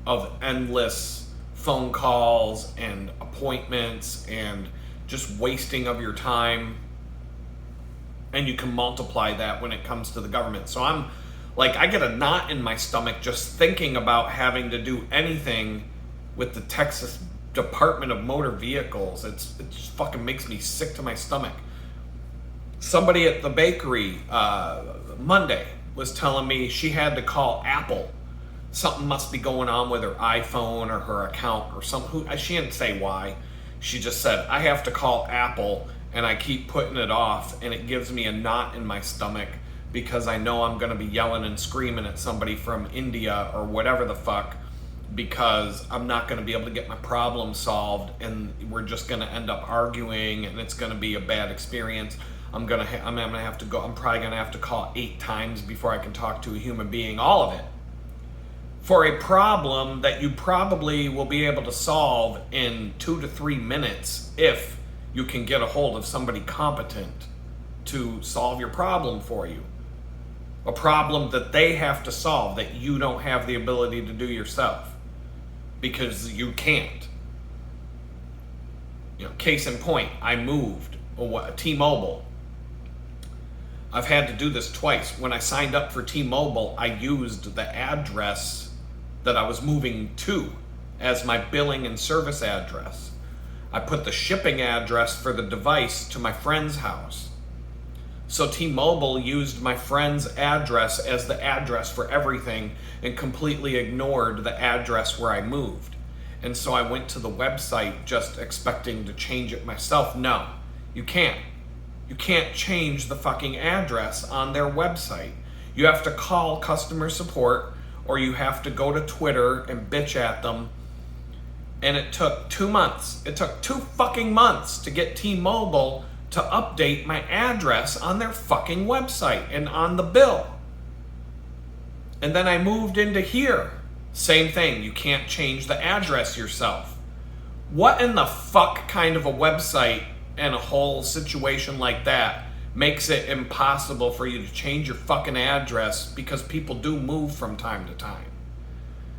of endless phone calls and appointments and just wasting of your time. And you can multiply that when it comes to the government. So I'm like, I get a knot in my stomach just thinking about having to do anything with the Texas Department of Motor Vehicles. It just fucking makes me sick to my stomach. Somebody at the bakery Monday was telling me she had to call Apple. Something must be going on with her iPhone or her account or something. She didn't say why. She just said, I have to call Apple and I keep putting it off, and it gives me a knot in my stomach because I know I'm going to be yelling and screaming at somebody from India or whatever the fuck, because I'm not going to be able to get my problem solved, and we're just going to end up arguing, and it's going to be a bad experience. I'm probably going to have to call 8 times before I can talk to a human being, all of it, for a problem that you probably will be able to solve in 2 to 3 minutes if you can get a hold of somebody competent to solve your problem for you. A problem that they have to solve that you don't have the ability to do yourself because you can't. Case in point, I moved T-Mobile. I've had to do this twice. When I signed up for T-Mobile, I used the address that I was moving to as my billing and service address. I put the shipping address for the device to my friend's house. So T-Mobile used my friend's address as the address for everything and completely ignored the address where I moved. And so I went to the website just expecting to change it myself. No, you can't. You can't change the fucking address on their website. You have to call customer support, or you have to go to Twitter and bitch at them. And it took 2 months. It took 2 fucking months to get T-Mobile to update my address on their fucking website and on the bill. And then I moved into here. Same thing. You can't change the address yourself. What in the fuck kind of a website and a whole situation like that makes it impossible for you to change your fucking address, because people do move from time to time.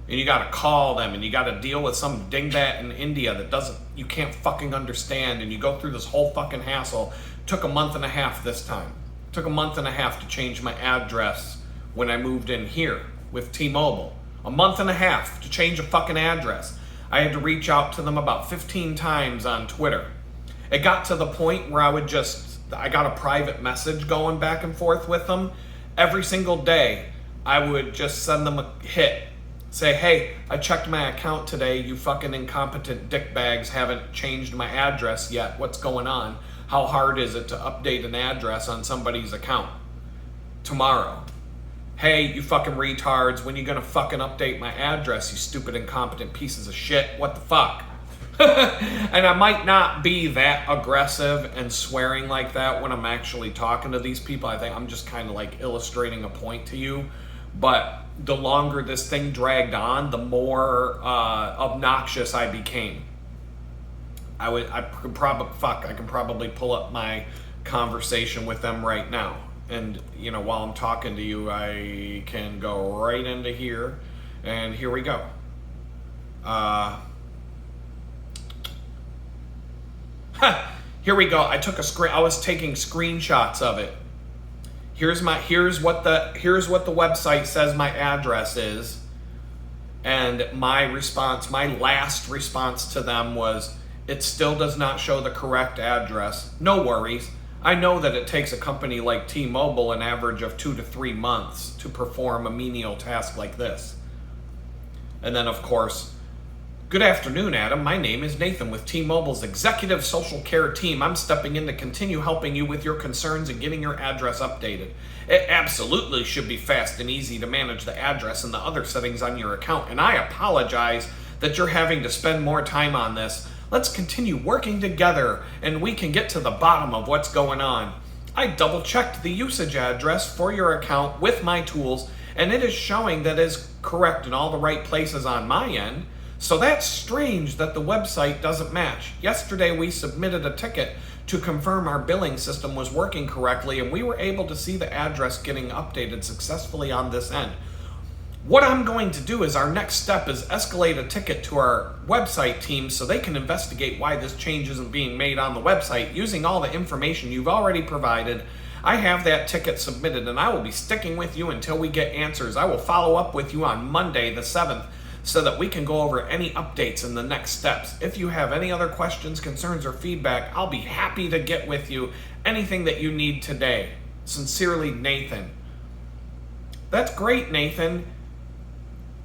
And you gotta call them, and you gotta deal with some dingbat in India that you can't fucking understand, and you go through this whole fucking hassle. Took a month and a half this time. Took a month and a half to change my address when I moved in here with T-Mobile. A month and a half to change a fucking address. I had to reach out to them about 15 times on Twitter. It got to the point where I would just I got a private message going back and forth with them. Every single day, I would just send them a hit. Say, hey, I checked my account today. You fucking incompetent dickbags haven't changed my address yet. What's going on? How hard is it to update an address on somebody's account? Tomorrow. Hey, you fucking retards, when you gonna fucking update my address, you stupid incompetent pieces of shit? What the fuck? And I might not be that aggressive and swearing like that when I'm actually talking to these people. I think I'm just kind of like illustrating a point to you. But the longer this thing dragged on, the more obnoxious I became. I can probably pull up my conversation with them right now. And, you know, while I'm talking to you, I can go right into here. And here we go. Here we go. I was taking screenshots of it. Here's what the website says my address is. And my last response to them was, it still does not show the correct address. No worries. I know that it takes a company like T-Mobile an average of 2 to 3 months to perform a menial task like this. And then, of course, good afternoon, Adam. My name is Nathan with T-Mobile's Executive Social Care Team. I'm stepping in to continue helping you with your concerns and getting your address updated. It absolutely should be fast and easy to manage the address and the other settings on your account, and I apologize that you're having to spend more time on this. Let's continue working together and we can get to the bottom of what's going on. I double-checked the usage address for your account with my tools, and it is showing that it is correct in all the right places on my end. So that's strange that the website doesn't match. Yesterday we submitted a ticket to confirm our billing system was working correctly, and we were able to see the address getting updated successfully on this end. What I'm going to do is our next step is escalate a ticket to our website team so they can investigate why this change isn't being made on the website using all the information you've already provided. I have that ticket submitted and I will be sticking with you until we get answers. I will follow up with you on Monday the 7th so that we can go over any updates and the next steps. If you have any other questions, concerns, or feedback, I'll be happy to get with you. Anything that you need today. Sincerely, Nathan. That's great, Nathan.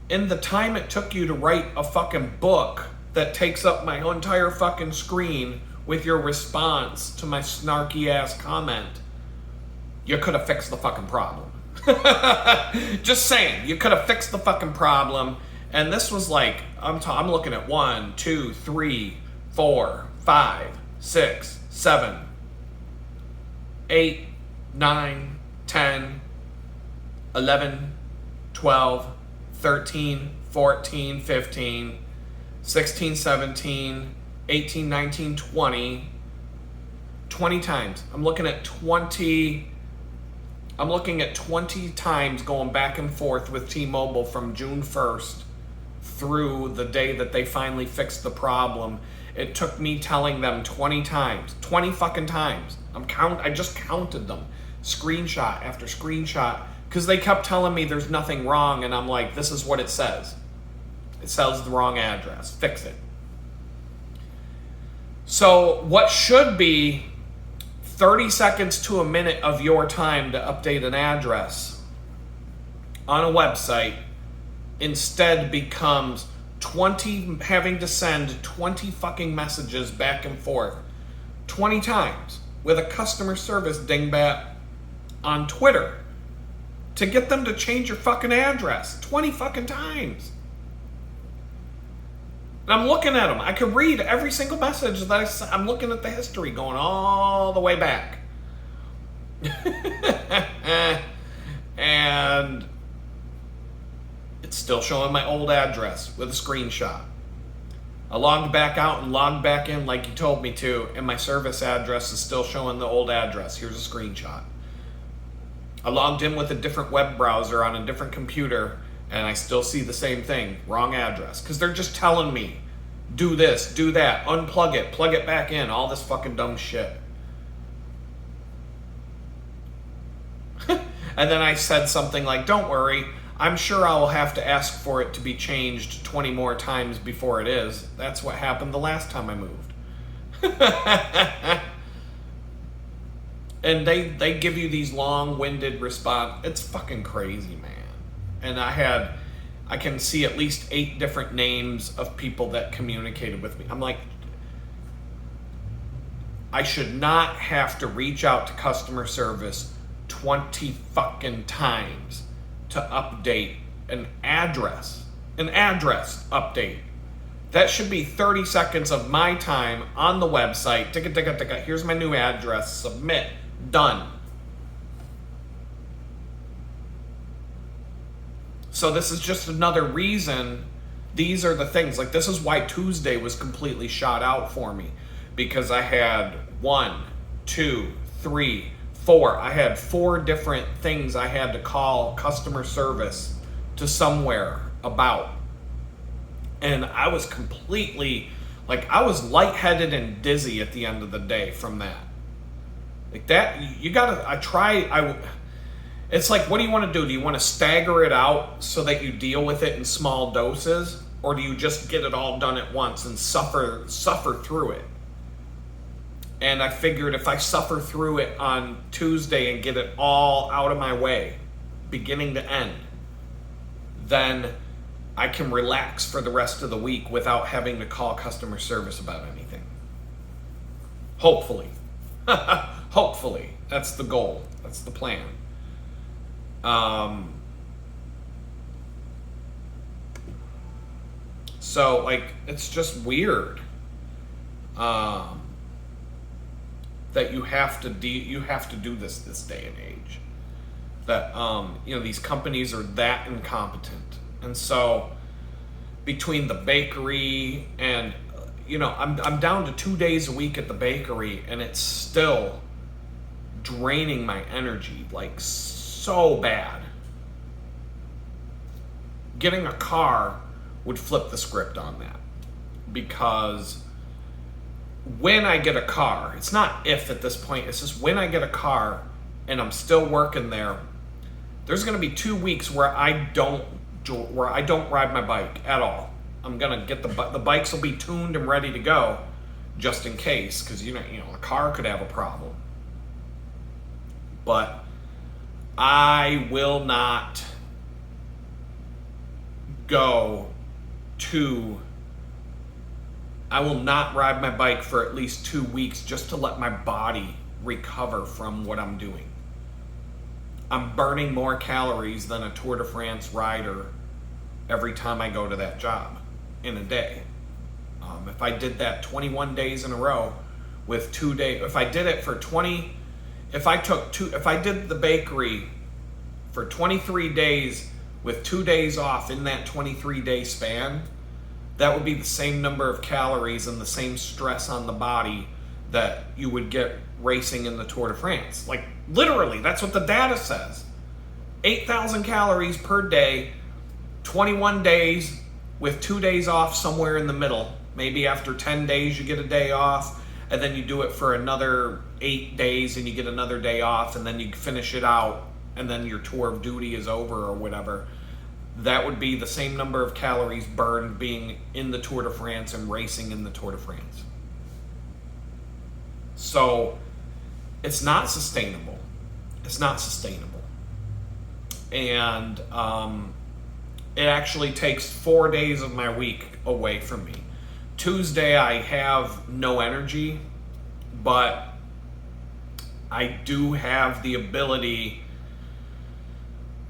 In the time it took you to write a fucking book that takes up my entire fucking screen with your response to my snarky ass comment, you could have fixed the fucking problem. Just saying, you could have fixed the fucking problem. And this was like, I'm looking at 1, 2, 3, 4, 5, 6, 7, 8, 9, 10, 11, 12, 13, 14, 15, 16, 17, 18, 19, 20 times. I'm looking at 20 times going back and forth with T-Mobile from June 1st through the day that they finally fixed the problem. It took me telling them 20 times, 20 fucking times. I just counted them, screenshot after screenshot, because they kept telling me there's nothing wrong, and I'm like, this is what it says. It says the wrong address. Fix it. So what should be 30 seconds to a minute of your time to update an address on a website instead becomes having to send 20 fucking messages back and forth 20 times with a customer service dingbat on Twitter to get them to change your fucking address 20 fucking times. And I'm looking at them. I could read every single message that I'm looking at the history going all the way back. And it's still showing my old address with a screenshot. I logged back out and logged back in like you told me to, and my service address is still showing the old address. Here's a screenshot. I logged in with a different web browser on a different computer, and I still see the same thing, wrong address. Because they're just telling me, do this, do that, unplug it, plug it back in, all this fucking dumb shit. And then I said something like, don't worry, I'm sure I will have to ask for it to be changed 20 more times before it is. That's what happened the last time I moved. And they give you these long-winded response. It's fucking crazy, man. And I can see at least 8 different names of people that communicated with me. I'm like, I should not have to reach out to customer service 20 fucking times to update an address update. That should be 30 seconds of my time on the website. Ticka. Here's my new address. Submit. Done. So this is just another reason. These are the things. Like, this is why Tuesday was completely shot out for me. Because I had 1, 2, 3, 4. I had 4 different things I had to call customer service to somewhere about. And I was completely, like, I was lightheaded and dizzy at the end of the day from that. Like that, you gotta, it's like, what do you want to do? Do you want to stagger it out so that you deal with it in small doses? Or do you just get it all done at once and suffer through it? And I figured if I suffer through it on Tuesday and get it all out of my way, beginning to end, then I can relax for the rest of the week without having to call customer service about anything. Hopefully. Hopefully. That's the goal. That's the plan. So, like, it's just weird that you have to do this day and age. That these companies are that incompetent. And so between the bakery and I'm down to 2 days a week at the bakery, and it's still draining my energy like so bad. Getting a car would flip the script on that, because when I get a car, it's not if at this point, it's just when I get a car and I'm still working there, there's going to be 2 weeks where I don't ride my bike at all. I'm going to get the bikes will be tuned and ready to go just in case, because a car could have a problem. But I will not I will not ride my bike for at least 2 weeks just to let my body recover from what I'm doing. I'm burning more calories than a Tour de France rider every time I go to that job in a day. If I did that 21 days in a row with 2 days, if I did the bakery for 23 days with 2 days off in that 23-day span, that would be the same number of calories and the same stress on the body that you would get racing in the Tour de France. Like, literally, that's what the data says. 8,000 calories per day, 21 days with 2 days off somewhere in the middle. Maybe after 10 days you get a day off, and then you do it for another 8 days and you get another day off, and then you finish it out, and then your tour of duty is over or whatever. That would be the same number of calories burned being in the Tour de France and racing in the Tour de France. So it's not sustainable. It's not sustainable. And it actually takes 4 days of my week away from me. Tuesday I have no energy, but I do have the ability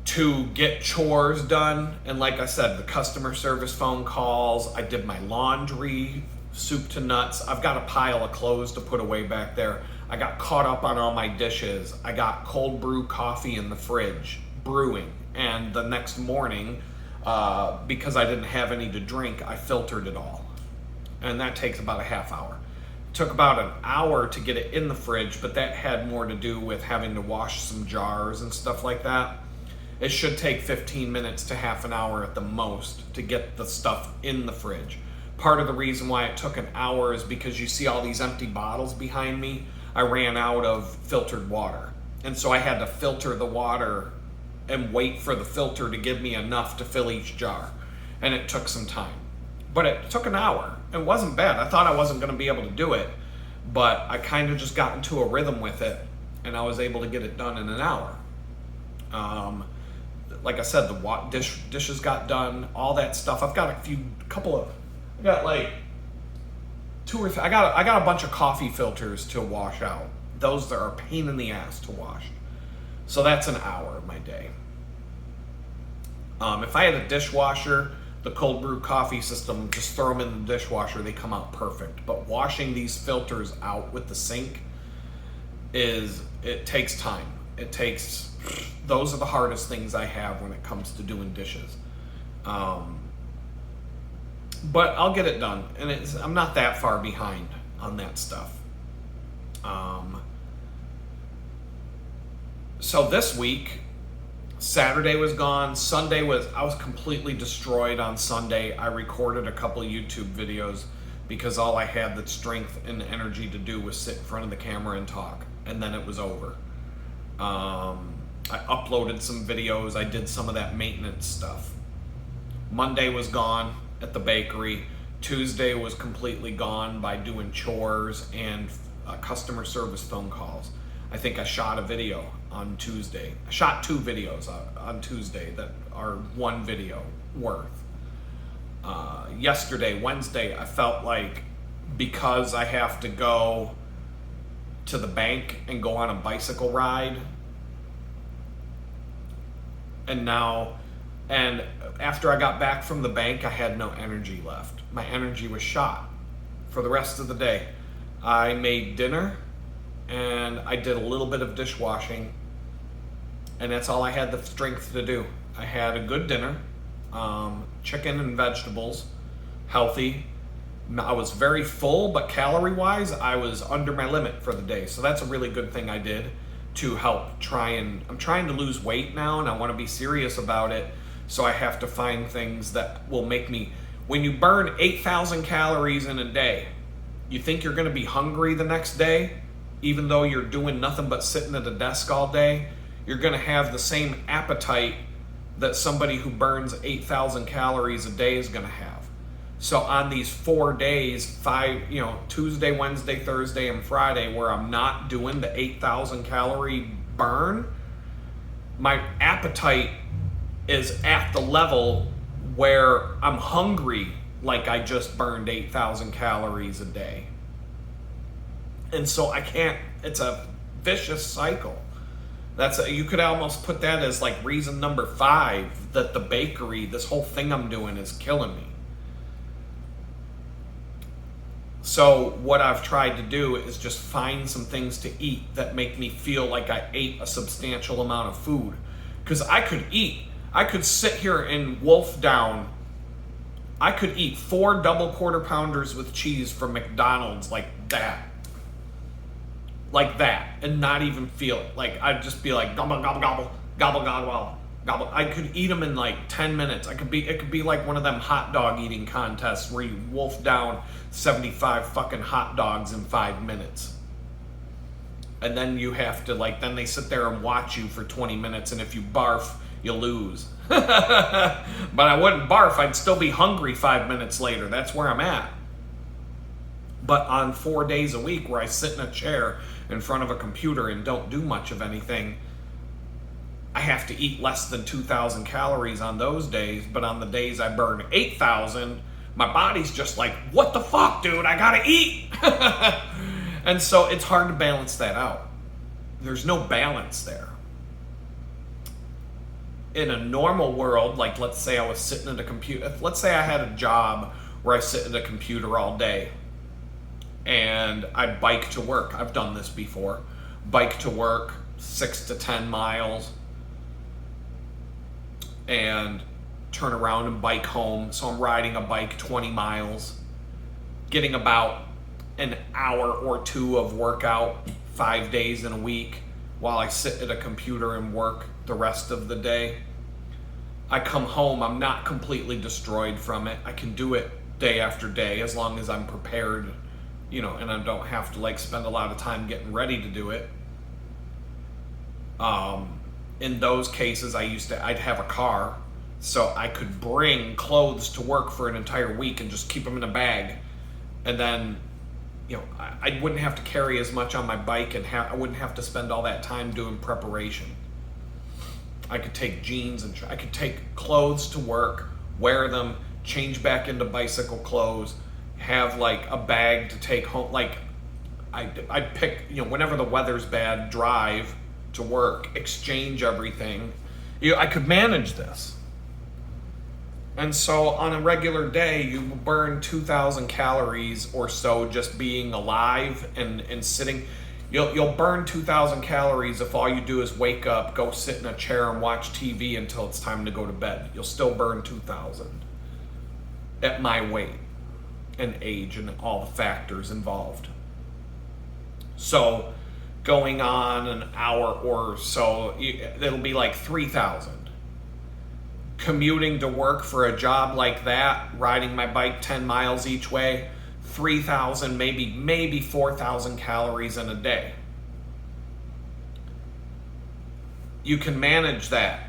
to get chores done. And like I said, the customer service phone calls, I did my laundry, soup to nuts. I've got a pile of clothes to put away back there. I got caught up on all my dishes. I got cold brew coffee in the fridge, brewing. And the next morning, because I didn't have any to drink, I filtered it all. And that takes about a half hour. It took about an hour to get it in the fridge, but that had more to do with having to wash some jars and stuff like that. It should take 15 minutes to half an hour at the most to get the stuff in the fridge. Part of the reason why it took an hour is because you see all these empty bottles behind me. I ran out of filtered water. And so I had to filter the water and wait for the filter to give me enough to fill each jar. And it took some time. But it took an hour. It wasn't bad. I thought I wasn't going to be able to do it, but I kind of just got into a rhythm with it. and I was able to get it done in an hour. Like I said, the dishes got done, all that stuff. I've got I got like two or three. I got a bunch of coffee filters to wash out. Those that are a pain in the ass to wash. So that's an hour of my day. If I had a dishwasher, the cold brew coffee system, just throw them in the dishwasher, they come out perfect. But washing these filters out with the sink it takes time. Those are the hardest things I have when it comes to doing dishes. But I'll get it done, and I'm not that far behind on that stuff. So this week, Saturday was gone. I was completely destroyed on Sunday. I recorded a couple of YouTube videos because all I had the strength and energy to do was sit in front of the camera and talk, and then it was over. I uploaded some videos. I did some of that maintenance stuff. Monday was gone at the bakery. Tuesday was completely gone by doing chores and customer service phone calls. I think I shot a video on Tuesday. I shot 2 videos on Tuesday that are 1 video worth. Wednesday, I felt like because I have to go to the bank and go on a bicycle ride, and after I got back from the bank, I had no energy left. My energy was shot for the rest of the day. I made dinner and I did a little bit of dishwashing, and that's all I had the strength to do. I had a good dinner, chicken and vegetables, healthy. I was very full, but calorie-wise, I was under my limit for the day. So that's a really good thing I did to help I'm trying to lose weight now, and I want to be serious about it. So I have to find things that will make me, when you burn 8,000 calories in a day, you think you're going to be hungry the next day, even though you're doing nothing but sitting at a desk all day. You're going to have the same appetite that somebody who burns 8,000 calories a day is going to have. So on these 4 days, Tuesday, Wednesday, Thursday, and Friday, where I'm not doing the 8,000 calorie burn, my appetite is at the level where I'm hungry like I just burned 8,000 calories a day. And so I can't, it's a vicious cycle. You could almost put that as like reason number 5 that the bakery, this whole thing I'm doing, is killing me. So what I've tried to do is just find some things to eat that make me feel like I ate a substantial amount of food. Because I could sit here and wolf down. I could eat 4 double quarter pounders with cheese from McDonald's like that, and not even feel it. Like, I'd just be like gobble gobble gobble gobble gobble gobble. I could eat them in like 10 minutes. It could be like one of them hot dog eating contests where you wolf down 75 fucking hot dogs in 5 minutes. And then you have to then they sit there and watch you for 20 minutes, and if you barf, you lose. But I wouldn't barf, I'd still be hungry 5 minutes later. That's where I'm at. But on 4 days a week where I sit in a chair in front of a computer and don't do much of anything, I have to eat less than 2,000 calories on those days. But on the days I burn 8,000, my body's just like, what the fuck, dude? I gotta eat. And so it's hard to balance that out. There's no balance there. In a normal world, like let's say I was sitting at a computer, let's say I had a job where I sit at a computer all day and I bike to work. I've done this before. Bike to work 6 to 10 miles and turn around and bike home. So I'm riding a bike 20 miles, getting about an hour or 2 of workout 5 days in a week while I sit at a computer and work the rest of the day. I come home, I'm not completely destroyed from it. I can do it day after day as long as I'm prepared, and I don't have to spend a lot of time getting ready to do it. In those cases, I'd have a car, so I could bring clothes to work for an entire week and just keep them in a bag. And then I wouldn't have to carry as much on my bike, and I wouldn't have to spend all that time doing preparation. I could take jeans and I could take clothes to work, wear them, change back into bicycle clothes, have like a bag to take home. Like I'd pick, whenever the weather's bad, drive to work, exchange everything. I could manage this. And so on a regular day, you burn 2,000 calories or so just being alive and sitting. You'll burn 2,000 calories if all you do is wake up, go sit in a chair and watch TV until it's time to go to bed. You'll still burn 2,000 at my weight and age and all the factors involved. So going on an hour or so, it'll be like 3,000. Commuting to work for a job like that, riding my bike 10 miles each way, 3,000, maybe 4,000 calories in a day. You can manage that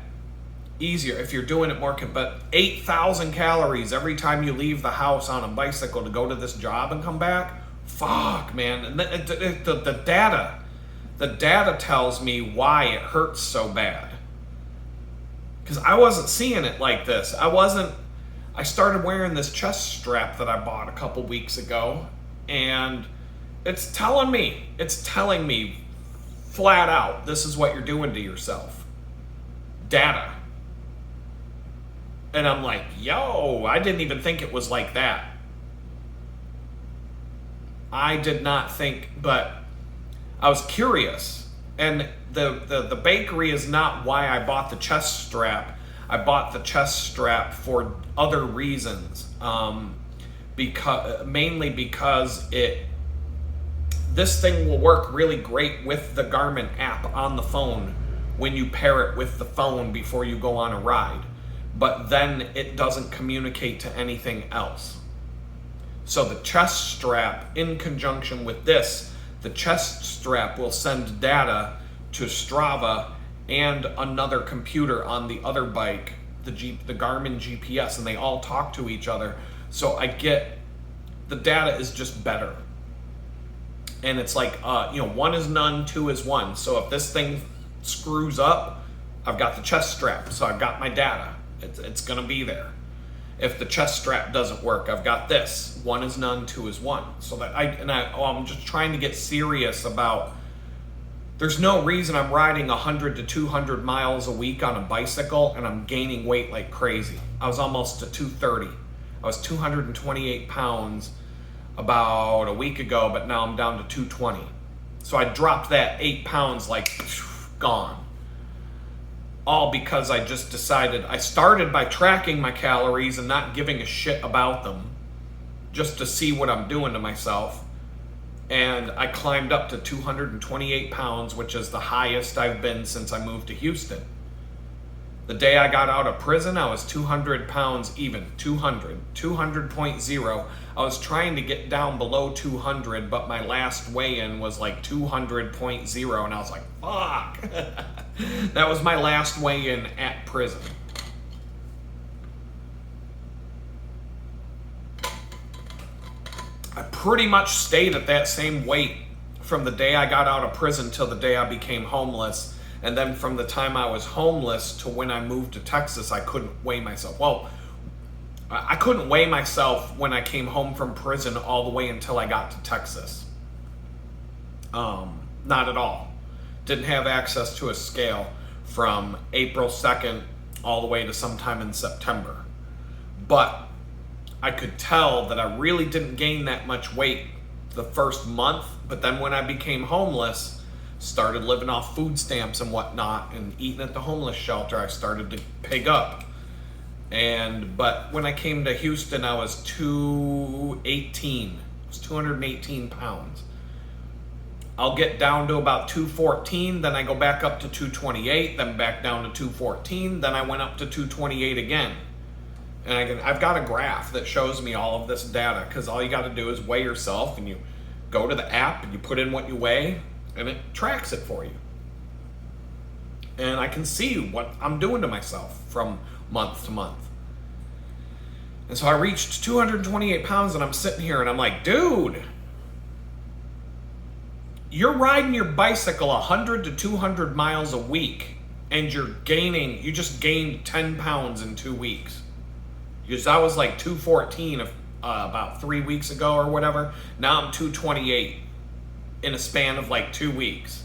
easier if you're doing it more, but 8,000 calories every time you leave the house on a bicycle to go to this job and come back, fuck, man. And the data tells me why it hurts so bad. Because I wasn't seeing it like this. I started wearing this chest strap that I bought a couple weeks ago, and it's telling me flat out, this is what you're doing to yourself. Data. And I'm like, yo, I didn't even think it was like that. I did not think, but I was curious. And the bakery is not why I bought the chest strap. I bought the chest strap for other reasons, mainly because this thing will work really great with the Garmin app on the phone when you pair it with the phone before you go on a ride, but then it doesn't communicate to anything else. So the chest strap, in conjunction with this, the chest strap will send data to Strava and another computer on the other bike, the Garmin GPS, and they all talk to each other. So the data is just better. And it's like, one is none, two is one. So if this thing screws up, I've got the chest strap, so I've got my data. It's gonna be there. If the chest strap doesn't work, I've got this. One is none, two is one. So that I'm just trying to get serious about. There's no reason I'm riding 100 to 200 miles a week on a bicycle and I'm gaining weight like crazy. I was almost to 230. I was 228 pounds about a week ago, but now I'm down to 220. So I dropped that 8 pounds like gone. All because I just decided, I started by tracking my calories and not giving a shit about them, just to see what I'm doing to myself. And I climbed up to 228 pounds, which is the highest I've been since I moved to Houston. The day I got out of prison, I was 200 pounds even, 200.0. I was trying to get down below 200, but my last weigh-in was like 200.0, and I was like, fuck. That was my last weigh-in at prison. I pretty much stayed at that same weight from the day I got out of prison till the day I became homeless. And then from the time I was homeless to when I moved to Texas, I couldn't weigh myself. Well, I couldn't weigh myself when I came home from prison all the way until I got to Texas. Not at all. Didn't have access to a scale from April 2nd all the way to sometime in September. But I could tell that I really didn't gain that much weight the first month, but then when I became homeless, started living off food stamps and whatnot and eating at the homeless shelter, I started to pig up. But when I came to Houston, I was 218. I was 218 pounds. I'll get down to about 214, then I go back up to 228, then back down to 214, then I went up to 228 again. And I've got a graph that shows me all of this data, because all you got to do is weigh yourself, and you go to the app and you put in what you weigh, and it tracks it for you. And I can see what I'm doing to myself from month to month. And so I reached 228 pounds, and I'm sitting here and I'm like, dude, you're riding your bicycle 100 to 200 miles a week, and you just gained 10 pounds in 2 weeks. Because I was like 214 about 3 weeks ago or whatever. Now I'm 228 in a span of like 2 weeks.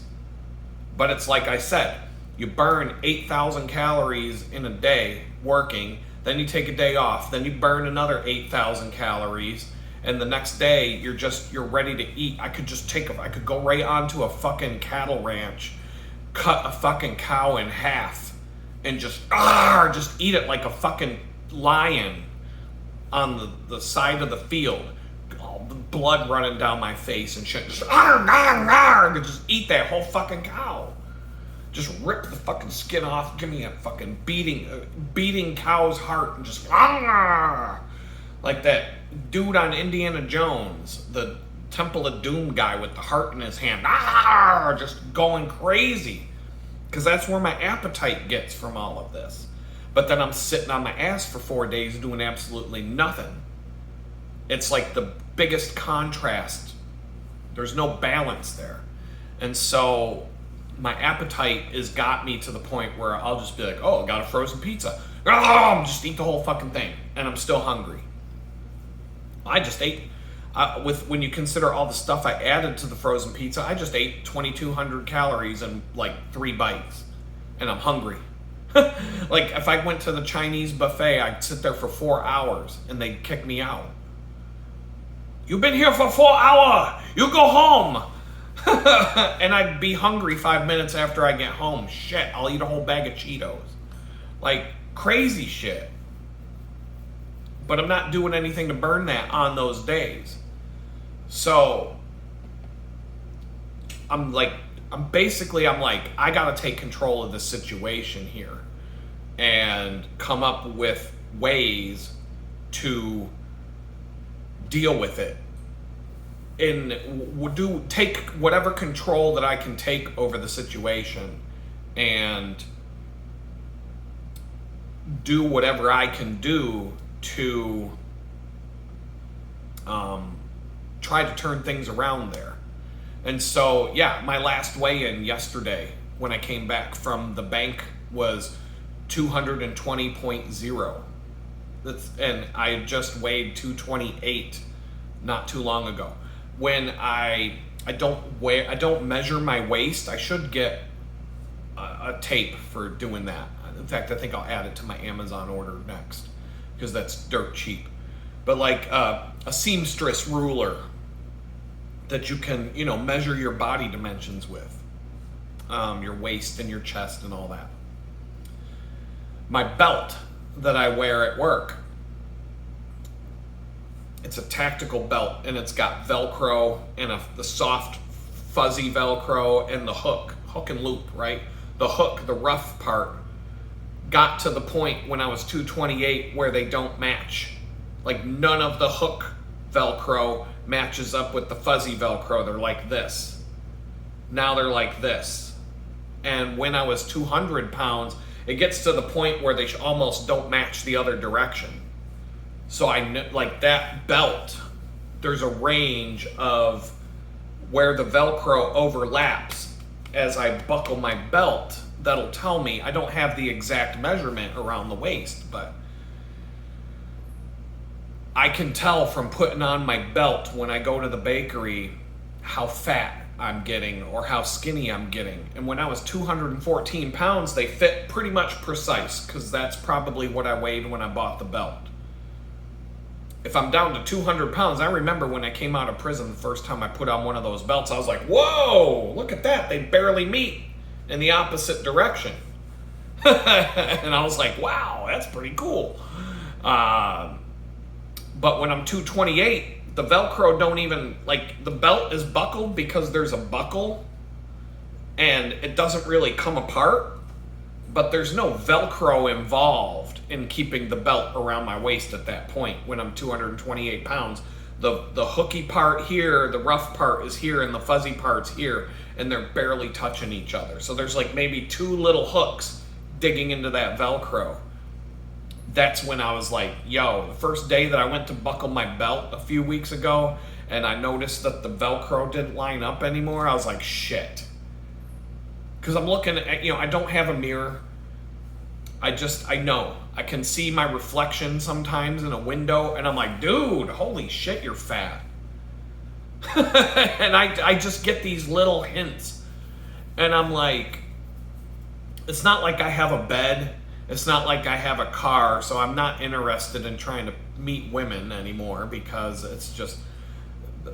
But it's like I said, you burn 8,000 calories in a day working, then you take a day off, then you burn another 8,000 calories, and the next day you're ready to eat. I could go right onto a fucking cattle ranch, cut a fucking cow in half, and just eat it like a fucking lion on the side of the field. All the blood running down my face and shit. Just just eat that whole fucking cow. Just rip the fucking skin off. Give me a fucking beating cow's heart, and just like that dude on Indiana Jones, the Temple of Doom guy with the heart in his hand, just going crazy. Because that's where my appetite gets from all of this. But then I'm sitting on my ass for 4 days doing absolutely nothing. It's like the biggest contrast. There's no balance there. And so my appetite has got me to the point where I'll just be like, oh, I got a frozen pizza. Just eat the whole fucking thing. And I'm still hungry. I just ate, when you consider all the stuff I added to the frozen pizza, I just ate 2,200 calories in like 3 bites. And I'm hungry. Like if I went to the Chinese buffet, I'd sit there for 4 hours and they'd kick me out. You've been here for 4 hours. You go home. And I'd be hungry 5 minutes after I get home. Shit, I'll eat a whole bag of Cheetos. Like crazy shit. But I'm not doing anything to burn that on those days. So I'm like, I gotta take control of the situation here and come up with ways to deal with it. And take whatever control that I can take over the situation and do whatever I can do to try to turn things around there. And so, yeah, my last weigh-in yesterday when I came back from the bank was 220.0. And I just weighed 228 not too long ago. When I don't measure my waist, I should get a tape for doing that. In fact, I think I'll add it to my Amazon order next because that's dirt cheap. But like a seamstress ruler that you can, measure your body dimensions with, your waist and your chest and all that. My belt that I wear at work, it's a tactical belt, and it's got Velcro and the soft, fuzzy Velcro and the hook and loop, right? The hook, the rough part, got to the point when I was 228 where they don't match. Like none of the hook Velcro matches up with the fuzzy Velcro. They're like this. Now they're like this. And when I was 200 pounds, it gets to the point where they almost don't match the other direction. So like that belt, there's a range of where the Velcro overlaps as I buckle my belt. That'll tell me. I don't have the exact measurement around the waist, but I can tell from putting on my belt when I go to the bakery how fat I'm getting or how skinny I'm getting. And when I was 214 pounds, they fit pretty much precise because that's probably what I weighed when I bought the belt. If I'm down to 200 pounds, I remember when I came out of prison the first time I put on one of those belts, I was like, whoa, look at that. They barely meet in the opposite direction. And I was like, wow, that's pretty cool. But when I'm 228, the Velcro don't even, like, the belt is buckled because there's a buckle and it doesn't really come apart, but there's no Velcro involved in keeping the belt around my waist at that point when I'm 228 pounds. The hooky part here, the rough part is here, and the fuzzy part's here, and they're barely touching each other. So there's like maybe 2 little hooks digging into that Velcro. That's when I was like, yo, the first day that I went to buckle my belt a few weeks ago, and I noticed that the Velcro didn't line up anymore, I was like, shit. Because I'm looking at, I don't have a mirror. I know. I can see my reflection sometimes in a window, and I'm like, dude, holy shit, you're fat. And I just get these little hints. And I'm like, it's not like I have a bed. It's not like I have a car, so I'm not interested in trying to meet women anymore because it's just,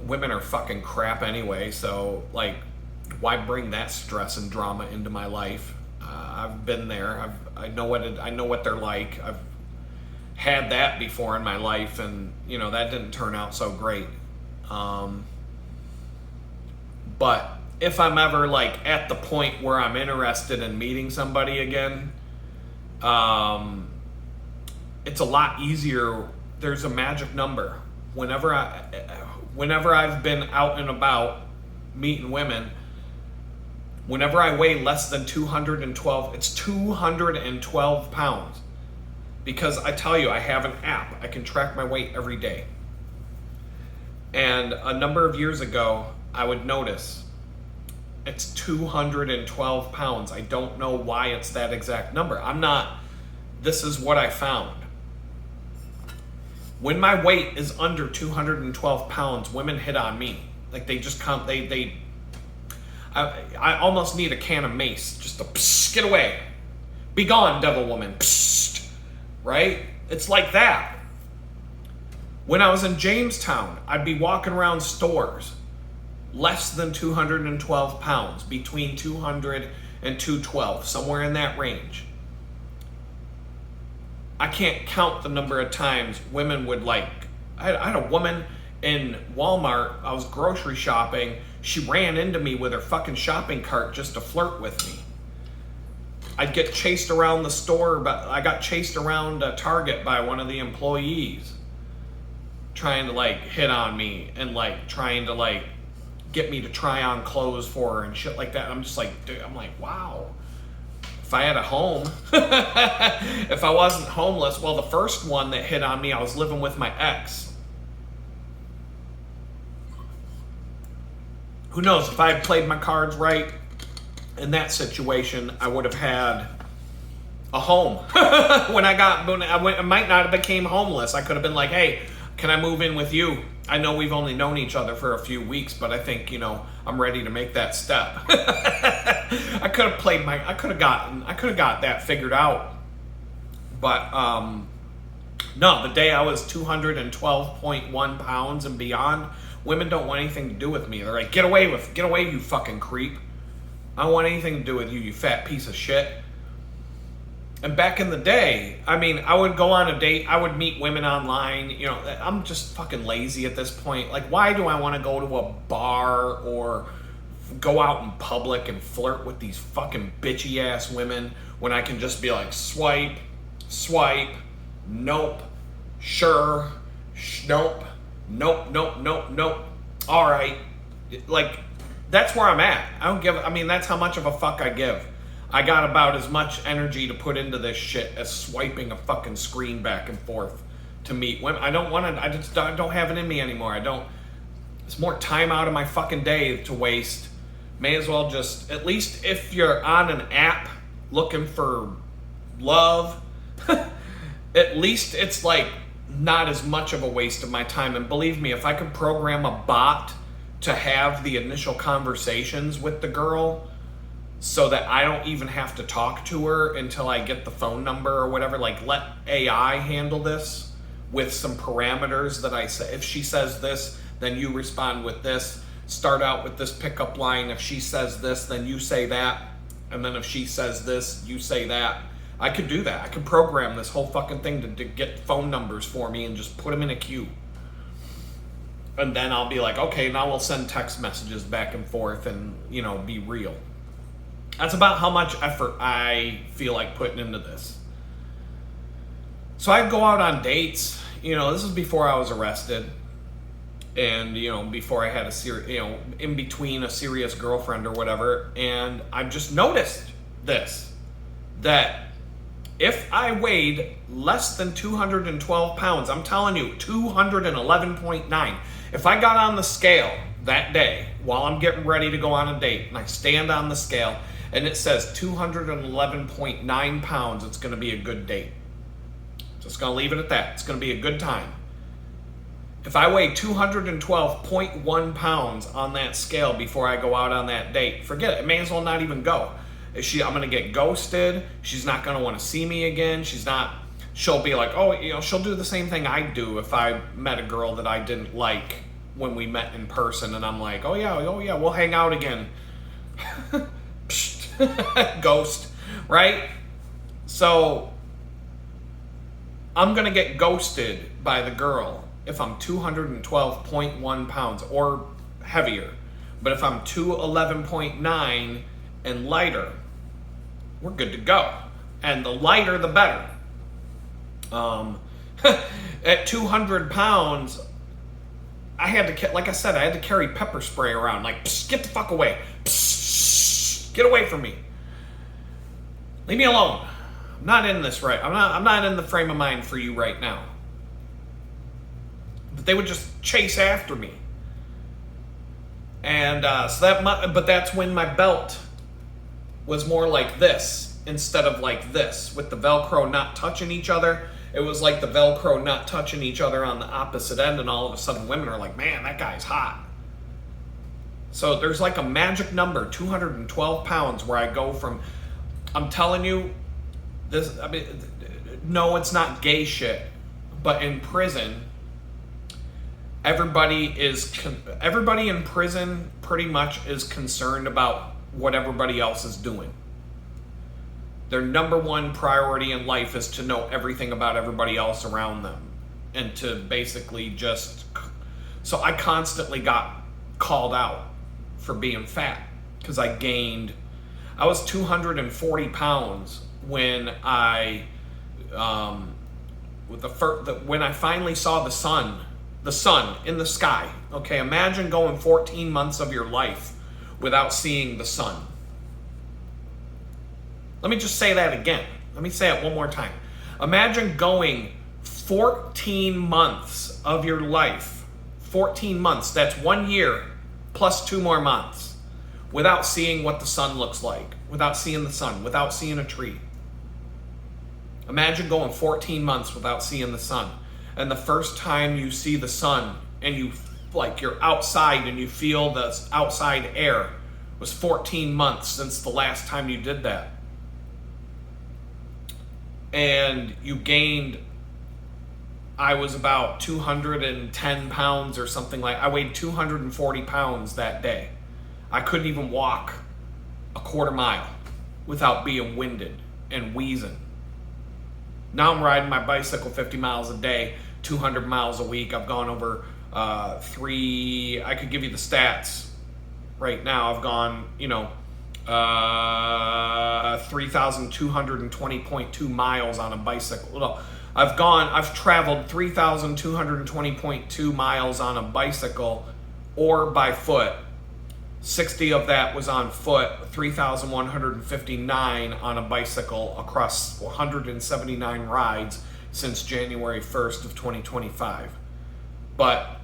women are fucking crap anyway, so like, why bring that stress and drama into my life? I've been there. I know what they're like. I've had that before in my life, and that didn't turn out so great. But if I'm ever like at the point where I'm interested in meeting somebody again, it's a lot easier. There's a magic number. Whenever I've been out and about meeting women, whenever I weigh less than 212, it's 212 pounds. Because I tell you, I have an app. I can track my weight every day. And a number of years ago, I would notice it's 212 pounds. I don't know why it's that exact number. This is what I found. When my weight is under 212 pounds, women hit on me. Like they just come, I almost need a can of mace just to psst, get away. Be gone, devil woman. Psst, right? It's like that. When I was in Jamestown, I'd be walking around stores less than 212 pounds, between 200 and 212, somewhere in that range. I can't count the number of times women would I had a woman in Walmart, I was grocery shopping, she ran into me with her fucking shopping cart just to flirt with me. I'd get chased around the store, but I got chased around Target by one of the employees trying to hit on me and trying to get me to try on clothes for her and shit like that. I'm just like, dude, I'm like, wow. If I had a home, if I wasn't homeless, well, the first one that hit on me, I was living with my ex. Who knows, if I had played my cards right in that situation, I would have had a home. I might not have became homeless. I could have been like, hey, can I move in with you? I know we've only known each other for a few weeks, but I think, I'm ready to make that step. I could have got that figured out. But no, the day I was 212.1 pounds and beyond, women don't want anything to do with me. They're like, get away, you fucking creep. I don't want anything to do with you, you fat piece of shit. And back in the day, I would go on a date, I would meet women online, I'm just fucking lazy at this point. Why do I want to go to a bar or go out in public and flirt with these fucking bitchy ass women when I can just be like, swipe, nope, sure, nope, all right. That's where I'm at. That's how much of a fuck I give. I got about as much energy to put into this shit as swiping a fucking screen back and forth to meet women. I don't have it in me anymore. It's more time out of my fucking day to waste. May as well just, at least if you're on an app looking for love, at least it's not as much of a waste of my time. And believe me, if I could program a bot to have the initial conversations with the girl, so that I don't even have to talk to her until I get the phone number or whatever. Let AI handle this with some parameters that I say. If she says this, then you respond with this. Start out with this pickup line. If she says this, then you say that. And then if she says this, you say that. I could do that. I could program this whole fucking thing to get phone numbers for me and just put them in a queue. And then I'll be like, okay, now we'll send text messages back and forth and, be real. That's about how much effort I feel like putting into this. So I'd go out on dates. This is before I was arrested. And, before I had in between a serious girlfriend or whatever. And I've just noticed this. That if I weighed less than 212 pounds, I'm telling you, 211.9. If I got on the scale that day while I'm getting ready to go on a date and I stand on the scale and it says 211.9 pounds, it's going to be a good date. Just going to leave it at that. It's going to be a good time. If I weigh 212.1 pounds on that scale before I go out on that date, forget it. It may as well not even go. I'm going to get ghosted. She's not going to want to see me again. She'll be like, oh, she'll do the same thing I do if I met a girl that I didn't like when we met in person. And I'm like, oh yeah, we'll hang out again. Ghost, right? So I'm going to get ghosted by the girl if I'm 212.1 pounds or heavier. But if I'm 211.9 and lighter, we're good to go. And the lighter, the better. At 200 pounds, I had to carry pepper spray around. Like, psst, get the fuck away. Psst, get away from me. Leave me alone. I'm not in this right. I'm not in the frame of mind for you right now. But they would just chase after me. And but that's when my belt was more like this instead of like this, with the Velcro not touching each other. It was like the Velcro not touching each other on the opposite end, and all of a sudden women are like, man, that guy's hot. So there's like a magic number, 212 pounds, where I go from, I'm telling you, no, it's not gay shit, but in prison, everybody in prison pretty much is concerned about what everybody else is doing. Their number one priority in life is to know everything about everybody else around them, and to basically so I constantly got called out for being fat because I was 240 pounds when when I finally saw the sun in the sky. Okay, imagine going 14 months of your life without seeing the sun. Let me just say that again. Let me say it one more time. Imagine going 14 months of your life, 14 months, that's 1 year plus 2 more months, without seeing what the sun looks like, without seeing the sun, without seeing a tree. Imagine going 14 months without seeing the sun. And the first time you see the sun and you're outside and you feel the outside air was 14 months since the last time you did that. And you gained, I was about 210 pounds or something I weighed 240 pounds that day. I couldn't even walk a quarter mile without being winded and wheezing. Now I'm riding my bicycle 50 miles a day, 200 miles a week. I've gone over I could give you the stats right now. I've gone, 3,220.2 miles on a bicycle. No, I've traveled 3,220.2 miles on a bicycle or by foot. 60 of that was on foot, 3,159 on a bicycle across 179 rides since January 1st of 2025. But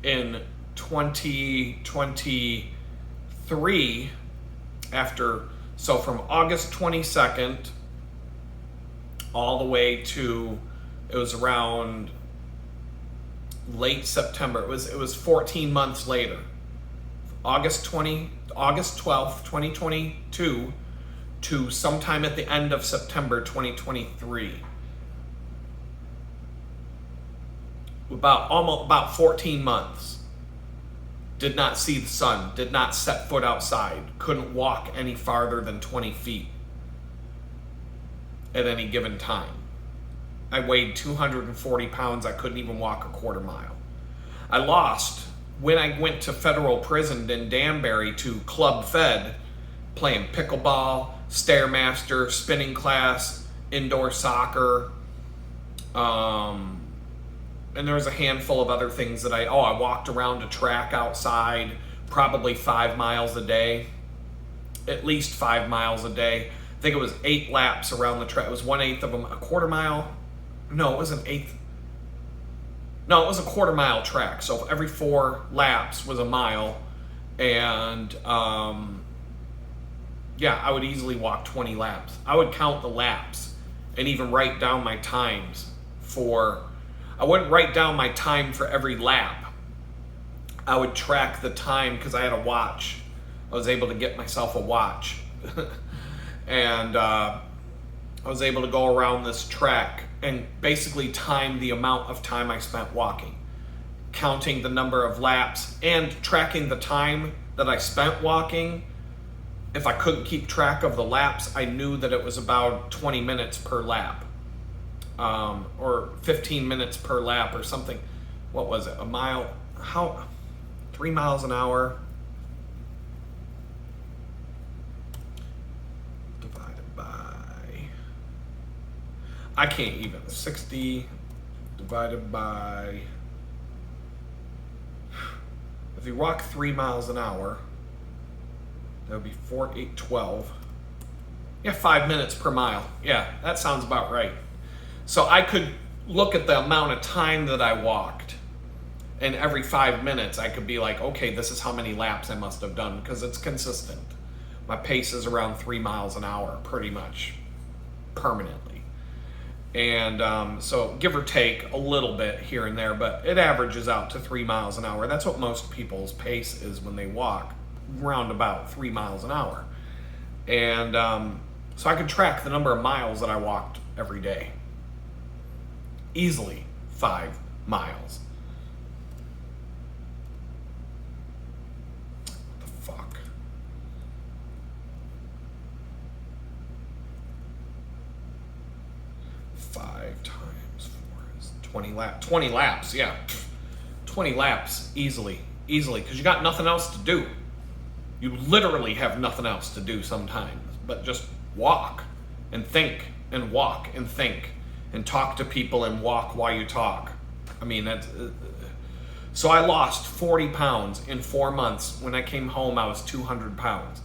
in 2023, from August 22nd all the way to, it was around late September. It was 14 months later. August 12th, 2022 to sometime at the end of September 2023. About 14 months. Did not see the sun, did not set foot outside, couldn't walk any farther than 20 feet at any given time. I weighed 240 pounds, I couldn't even walk a quarter mile. I lost when I went to federal prison in Danbury to Club Fed, playing pickleball, Stairmaster, spinning class, indoor soccer, and there was a handful of other things that I walked around a track outside, probably 5 miles a day, at least 5 miles a day. I think it was 8 laps around the track. It was 1/8 of them, a quarter mile. No, it was an eighth. No, it was a quarter-mile track. So every 4 laps was a mile. And yeah, I would easily walk 20 laps. I would count the laps and even write down my times I wouldn't write down my time for every lap. I would track the time because I had a watch. I was able to get myself a watch. And I was able to go around this track and basically time the amount of time I spent walking, counting the number of laps and tracking the time that I spent walking. If I couldn't keep track of the laps, I knew that it was about 20 minutes per lap, or 15 minutes per lap or something. What was it? A mile? 3 miles an hour divided by, I can't even, 60 divided by, if you walk 3 miles an hour, that would be 4, 8, 12. Yeah, 5 minutes per mile. Yeah, that sounds about right. So I could look at the amount of time that I walked, and every 5 minutes I could be like, okay, this is how many laps I must have done, because it's consistent. My pace is around 3 miles an hour pretty much permanently. And so give or take a little bit here and there, but it averages out to 3 miles an hour. That's what most people's pace is when they walk, round about 3 miles an hour. And so I could track the number of miles that I walked every day. Easily 5 miles. What the fuck? Five times 4 is 20 laps. 20 laps, yeah. 20 laps easily, because you got nothing else to do. You literally have nothing else to do sometimes, but just walk and think and walk and think and talk to people and walk while you talk. I mean, that's, so I lost 40 pounds in 4 months. When I came home, I was 200 pounds.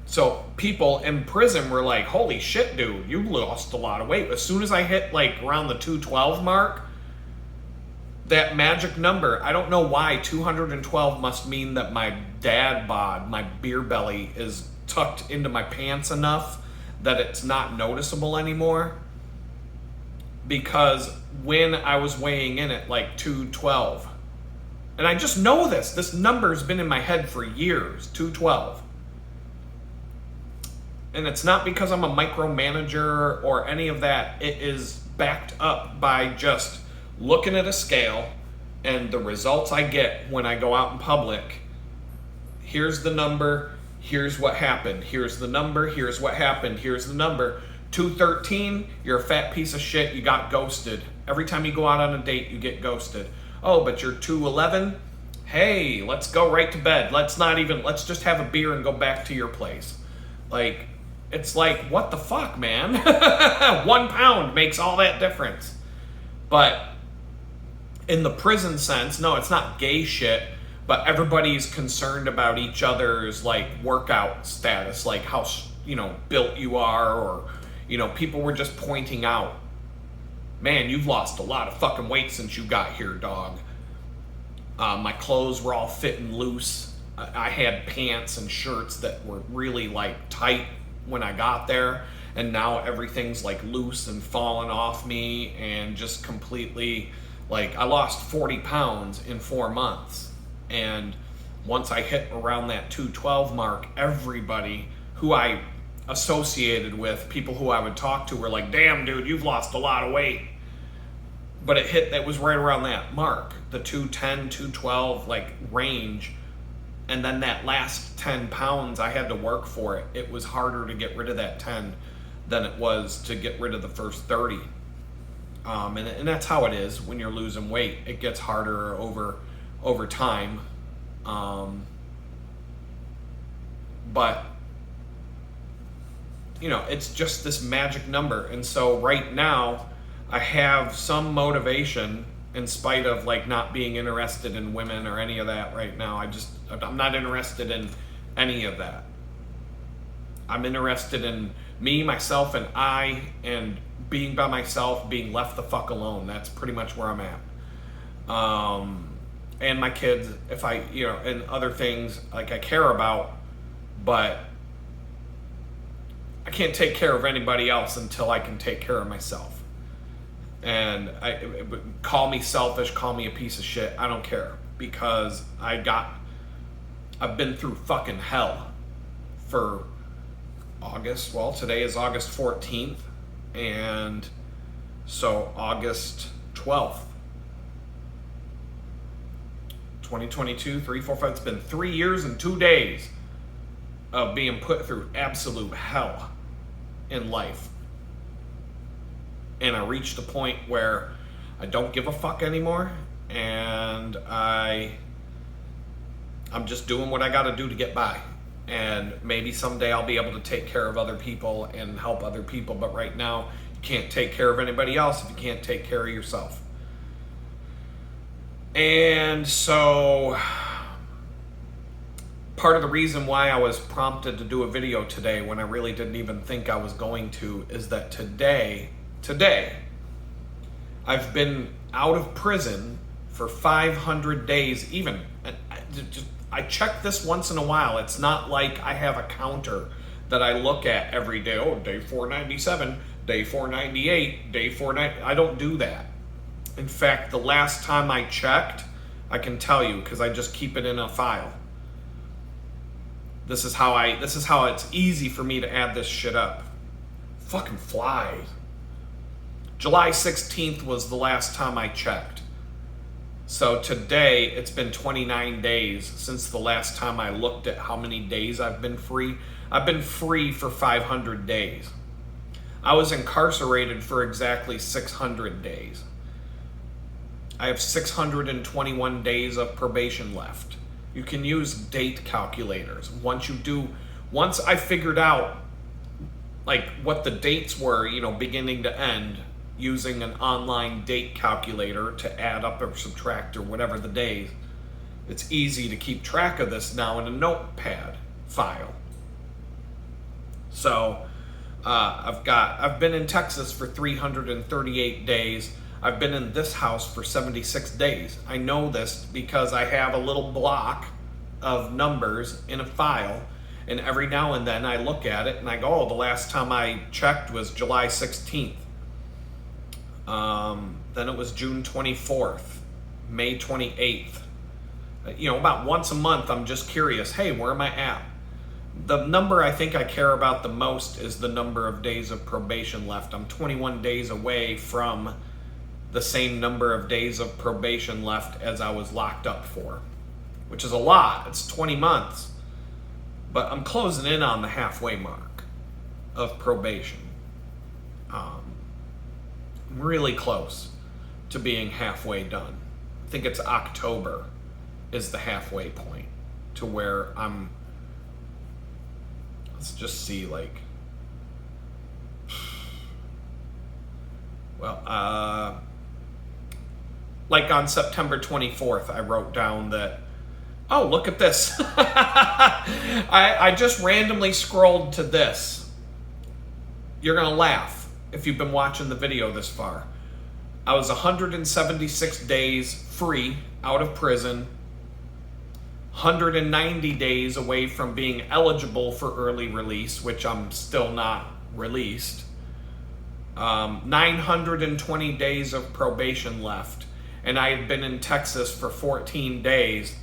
So people in prison were like, holy shit, dude, you lost a lot of weight. As soon as I hit like around the 212 mark, that magic number, I don't know why 212 must mean that my dad bod, my beer belly, is tucked into my pants enough that it's not noticeable anymore. Because when I was weighing in at like 212, and I just know this number's been in my head for years, 212. And it's not because I'm a micromanager or any of that. It is backed up by just looking at a scale and the results I get when I go out in public. Here's the number, here's what happened. Here's the number, here's what happened, here's the number. 213, you're a fat piece of shit, you got ghosted. Every time you go out on a date, you get ghosted. Oh, but you're 211? Hey, let's go right to bed. Let's just have a beer and go back to your place. Like, it's like, what the fuck, man? 1 pound makes all that difference. But in the prison sense, no, it's not gay shit, but everybody's concerned about each other's like workout status, like how, built you are, or, people were just pointing out, man, you've lost a lot of fucking weight since you got here, dog. My clothes were all fitting loose. I had pants and shirts that were really like tight when I got there, and now everything's like loose and falling off me, and just completely, like, I lost 40 pounds in 4 months. And once I hit around that 212 mark, everybody who I associated with, people who I would talk to, were like, damn, dude, you've lost a lot of weight. But it was right around that mark, the 210, 212 like range. And then that last 10 pounds, I had to work for it. It was harder to get rid of that 10 than it was to get rid of the first 30. And that's how it is when you're losing weight. It gets harder over time. But, it's just this magic number. And so right now, I have some motivation, in spite of like not being interested in women or any of that right now. I'm not interested in any of that. I'm interested in me, myself, and I, and being by myself, being left the fuck alone. That's pretty much where I'm at. And my kids, if I, and other things like I care about, but I can't take care of anybody else until I can take care of myself. And call me selfish, call me a piece of shit, I don't care, because I've been through fucking hell for August. Well, today is August 14th, and so August 12th, 2022, 3, 4, 5, it's been 3 years and 2 days of being put through absolute hell in life. And I reached a point where I don't give a fuck anymore, and I'm just doing what I gotta do to get by. And maybe someday I'll be able to take care of other people and help other people, but right now you can't take care of anybody else if you can't take care of yourself. And so part of the reason why I was prompted to do a video today when I really didn't even think I was going to is that today I've been out of prison for 500 days even. I check this once in a while. It's not like I have a counter that I look at every day. Oh, day 497, day 498, day 490. I don't do that. In fact, the last time I checked, I can tell you because I just keep it in a file. This is how it's easy for me to add this shit up. Fucking flies. July 16th was the last time I checked. So today, it's been 29 days since the last time I looked at how many days I've been free. I've been free for 500 days. I was incarcerated for exactly 600 days. I have 621 days of probation left. You can use date calculators. Once I figured out like what the dates were, beginning to end, using an online date calculator to add up or subtract or whatever the days, it's easy to keep track of this now in a notepad file. So I've been in Texas for 338 days. I've been in this house for 76 days. I know this because I have a little block of numbers in a file, and every now and then I look at it and I go, oh, the last time I checked was July 16th. Then it was June 24th, May 28th. About once a month, I'm just curious, hey, where am I at? The number I think I care about the most is the number of days of probation left. I'm 21 days away from the same number of days of probation left as I was locked up for, which is a lot. It's 20 months. But I'm closing in on the halfway mark of probation. I'm really close to being halfway done. I think it's October is the halfway point to where let's just see, like on September 24th, I wrote down that, oh, look at this. I just randomly scrolled to this. You're going to laugh if you've been watching the video this far. I was 176 days free out of prison, 190 days away from being eligible for early release, which I'm still not released, 920 days of probation left, and I had been in Texas for 14 days.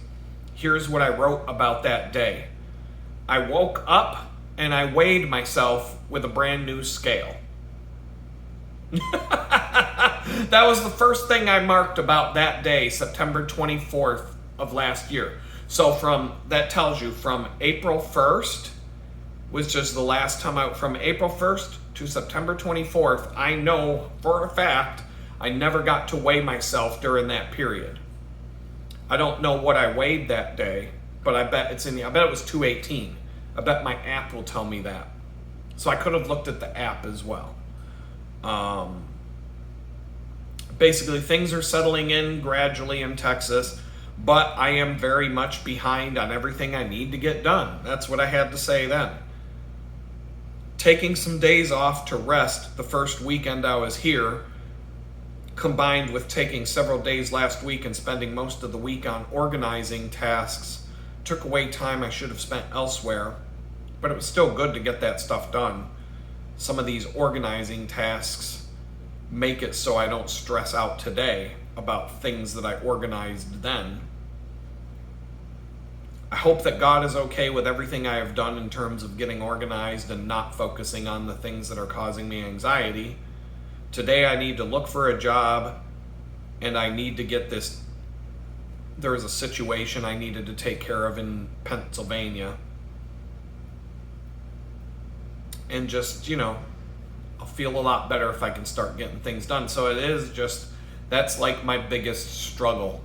Here's what I wrote about that day. I woke up and I weighed myself with a brand new scale. That was the first thing I marked about that day, September 24th of last year. So that tells you from April 1st, which is the last time from April 1st to September 24th, I know for a fact I never got to weigh myself during that period. I don't know what I weighed that day, but I bet it was 218. I bet my app will tell me that. So I could have looked at the app as well. Basically, things are settling in gradually in Texas, but I am very much behind on everything I need to get done. That's what I had to say then. Taking some days off to rest the first weekend I was here, combined with taking several days last week and spending most of the week on organizing tasks, took away time I should have spent elsewhere, but it was still good to get that stuff done. Some of these organizing tasks make it so I don't stress out today about things that I organized then. I hope that God is okay with everything I have done in terms of getting organized and not focusing on the things that are causing me anxiety. Today I need to look for a job, and I need to get this. There was a situation I needed to take care of in Pennsylvania. And just, I'll feel a lot better if I can start getting things done. So it is just, that's like my biggest struggle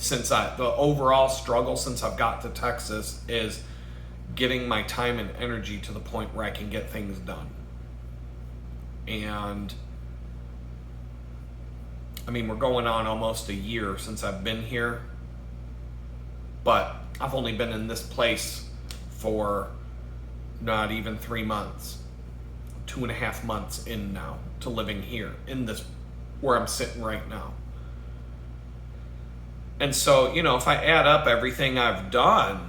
the overall struggle since I've got to Texas is getting my time and energy to the point where I can get things done. And we're going on almost a year since I've been here, but I've only been in this place for not even 3 months, 2.5 months in now to living here in this, where I'm sitting right now. And so, if I add up everything I've done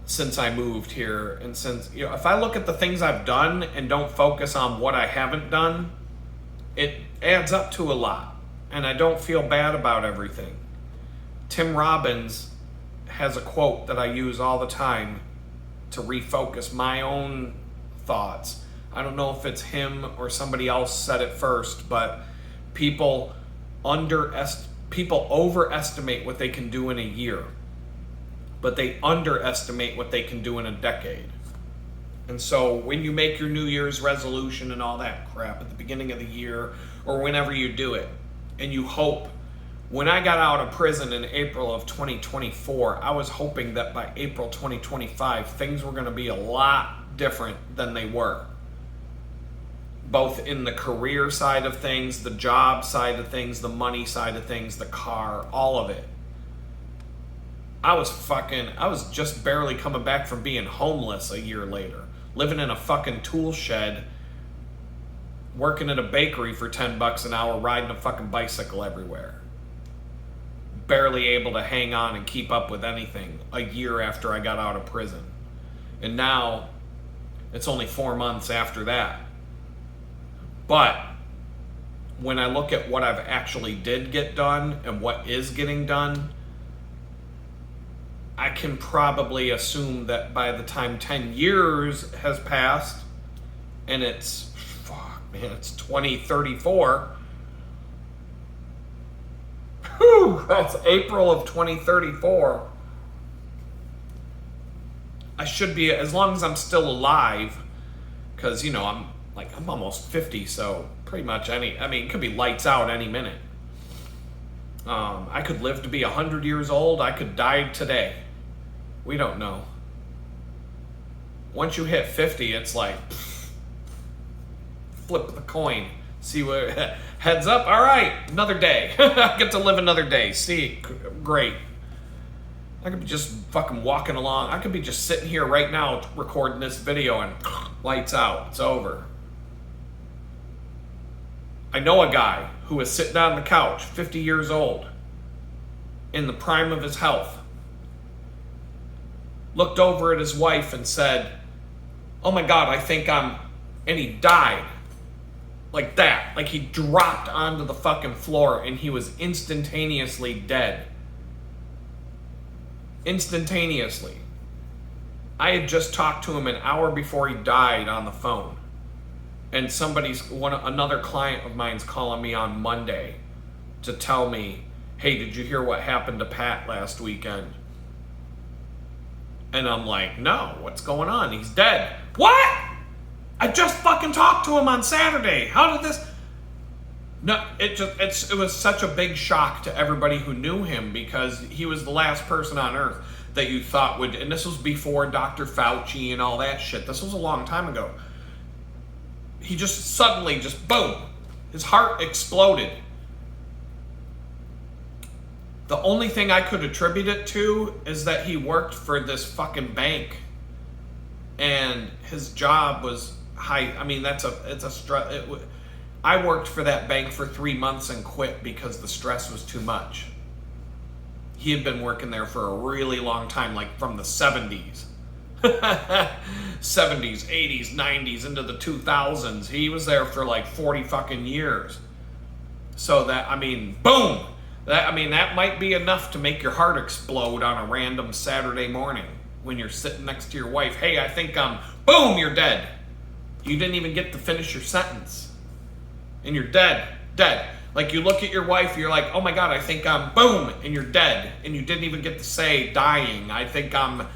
since I moved here, and since, if I look at the things I've done and don't focus on what I haven't done, it adds up to a lot. And I don't feel bad about everything. Tim Robbins has a quote that I use all the time to refocus my own thoughts. I don't know if it's him or somebody else said it first, but people overestimate what they can do in a year, but they underestimate what they can do in a decade. And so when you make your New Year's resolution and all that crap at the beginning of the year, or whenever you do it, and you hope, when I got out of prison in April of 2024, I was hoping that by April 2025, things were going to be a lot different than they were. Both in the career side of things, the job side of things, the money side of things, the car, all of it. I was just barely coming back from being homeless a year later, living in a fucking tool shed, working at a bakery for $10 an hour, riding a fucking bicycle everywhere. Barely able to hang on and keep up with anything a year after I got out of prison. And now it's only 4 months after that. But when I look at what I've actually did get done and what is getting done, I can probably assume that by the time 10 years has passed and it's 2034, that's April of 2034, I should be, as long as I'm still alive, because, I'm almost 50, so pretty much it could be lights out any minute. I could live to be 100 years old. I could die today. We don't know. Once you hit 50, it's like, flip the coin. See what, heads up, all right, another day. I get to live another day. See, great. I could be just fucking walking along. I could be just sitting here right now recording this video and lights out. It's over. I know a guy who was sitting on the couch, 50 years old, in the prime of his health, looked over at his wife and said, "Oh my God, I think I'm," and he died. Like that. Like he dropped onto the fucking floor and he was instantaneously dead. Instantaneously. I had just talked to him an hour before he died on the phone. And another client of mine's calling me on Monday to tell me, "Hey, did you hear what happened to Pat last weekend?" And I'm like, "No, what's going on? He's dead." "What? I just fucking talked to him on Saturday. How did this?" No, it was such a big shock to everybody who knew him, because he was the last person on earth that you thought would, and this was before Dr. Fauci and all that shit. This was a long time ago. He just suddenly, boom, his heart exploded. The only thing I could attribute it to is that he worked for this fucking bank, and his job was high. I mean, I worked for that bank for 3 months and quit because the stress was too much. He had been working there for a really long time, like from the 70s. 70s, 80s, 90s, into the 2000s. He was there for like 40 fucking years. So that, I mean, boom! That might be enough to make your heart explode on a random Saturday morning when you're sitting next to your wife. Hey, I think boom, you're dead. You didn't even get to finish your sentence. And you're dead. Like you look at your wife, you're like, oh my God, I think I'm boom, and you're dead. And you didn't even get to say dying. I think I'm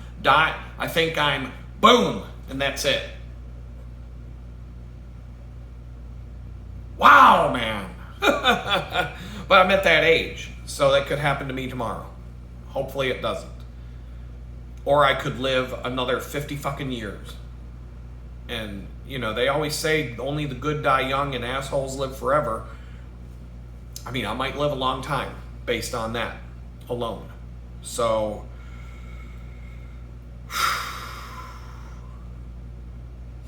boom, and that's it. Wow, man. But I'm at that age, so that could happen to me tomorrow. Hopefully it doesn't. Or I could live another 50 fucking years. And, you know, they always say only the good die young and assholes live forever. I mean, I might live a long time based on that alone. So,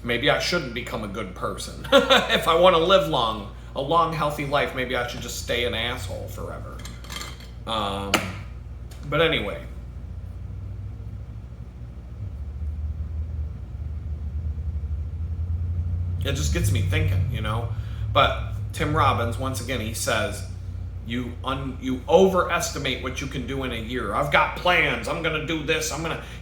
maybe I shouldn't become a good person. If I want to live a long, healthy life, maybe I should just stay an asshole forever. But anyway. It just gets me thinking, you know. But Tim Robbins, once again, he says, you overestimate what you can do in a year. I've got plans. I'm going to do this.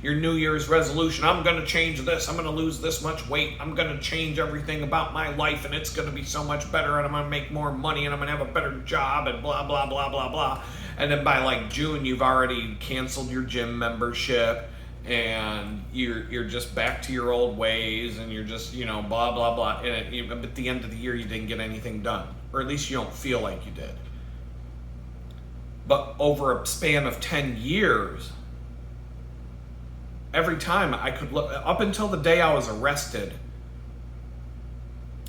Your New Year's resolution. I'm going to change this. I'm going to lose this much weight. I'm going to change everything about my life, and it's going to be so much better, and I'm going to make more money, and I'm going to have a better job, and blah, blah, blah, blah, blah. And then by like June, you've already canceled your gym membership, and you're just back to your old ways, and you're just, you know, blah, blah, blah. And at the end of the year, you didn't get anything done, or at least you don't feel like you did. But over a span of 10 years, every time I could look, up until the day I was arrested,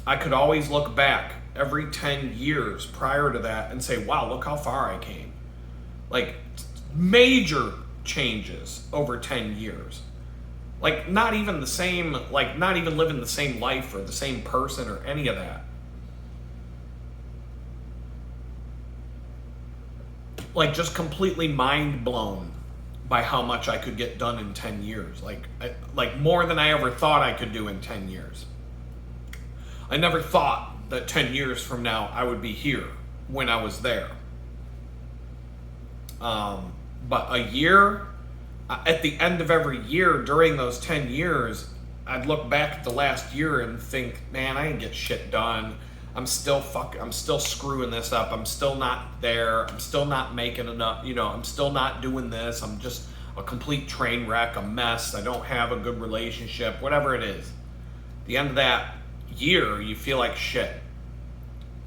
I could always look back every 10 years prior to that and say, wow, look how far I came. Like, major changes over 10 years. Like, not even the same, like, not even living the same life or the same person or any of that. Like, just completely mind blown by how much I could get done in 10 years. Like more than I ever thought I could do in 10 years. I never thought that 10 years from now I would be here when I was there. But a year, at the end of every year during those 10 years, I'd look back at the last year and think, man, I didn't get shit done. I'm still screwing this up. I'm still not there. I'm still not making enough, you know, I'm still not doing this. I'm just a complete train wreck, a mess. I don't have a good relationship, whatever it is. At the end of that year, you feel like shit.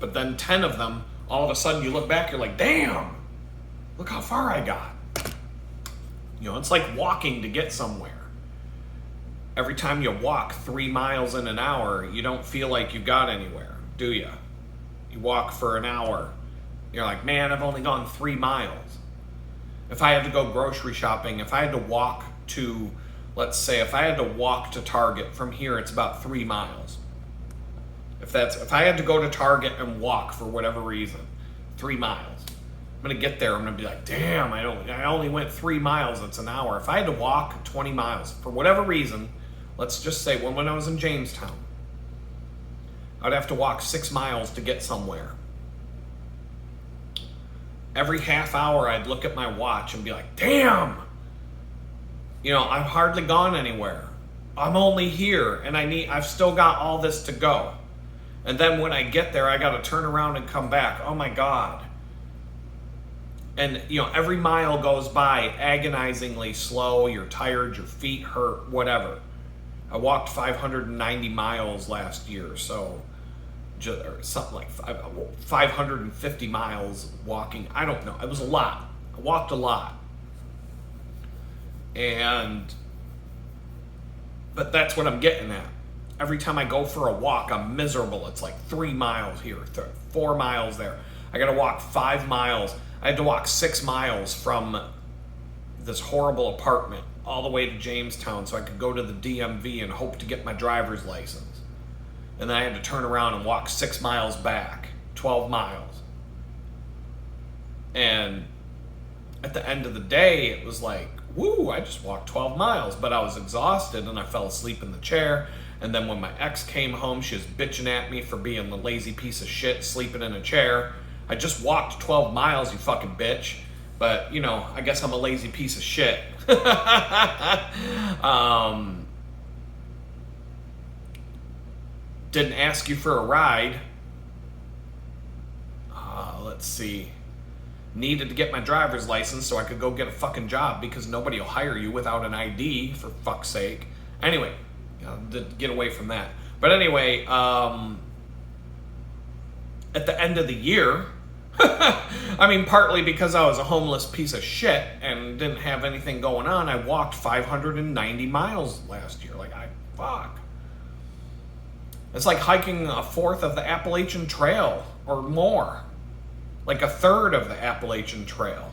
But then 10 of them, all of a sudden you look back, you're like, damn, look how far I got. You know, it's like walking to get somewhere. Every time you walk 3 miles in an hour, you don't feel like you got anywhere. Do you? You walk for an hour. You're like, man, I've only gone 3 miles. If I had to go grocery shopping, if I had to walk to, let's say, if I had to walk to Target from here, it's about 3 miles. If I had to go to Target and walk for whatever reason, 3 miles. I'm gonna get there, I'm gonna be like, damn, I only went 3 miles, that's an hour. If I had to walk 20 miles, for whatever reason, let's just say when I was in Jamestown, I'd have to walk 6 miles to get somewhere. Every half hour, I'd look at my watch and be like, damn! You know, I've hardly gone anywhere. I'm only here, and I've still got all this to go. And then when I get there, I gotta turn around and come back. Oh my God. And, you know, every mile goes by agonizingly slow. You're tired, your feet hurt, whatever. I walked 590 miles last year, so or something like 550 miles walking. I don't know. It was a lot. I walked a lot. But that's what I'm getting at. Every time I go for a walk, I'm miserable. It's like 3 miles here, 4 miles there. I got to walk 5 miles. I had to walk 6 miles from this horrible apartment all the way to Jamestown so I could go to the DMV and hope to get my driver's license. And then I had to turn around and walk 6 miles back, 12 miles. And at the end of the day, it was like, woo, I just walked 12 miles, but I was exhausted and I fell asleep in the chair. And then when my ex came home, she was bitching at me for being a lazy piece of shit, sleeping in a chair. I just walked 12 miles, you fucking bitch. But, you know, I guess I'm a lazy piece of shit. Didn't ask you for a ride. Let's see. Needed to get my driver's license so I could go get a fucking job because nobody will hire you without an ID, for fuck's sake. Anyway, get away from that. But anyway, at the end of the year, I mean, partly because I was a homeless piece of shit and didn't have anything going on, I walked 590 miles last year. Like, fuck. It's like hiking a fourth of the Appalachian Trail or more. Like a third of the Appalachian Trail.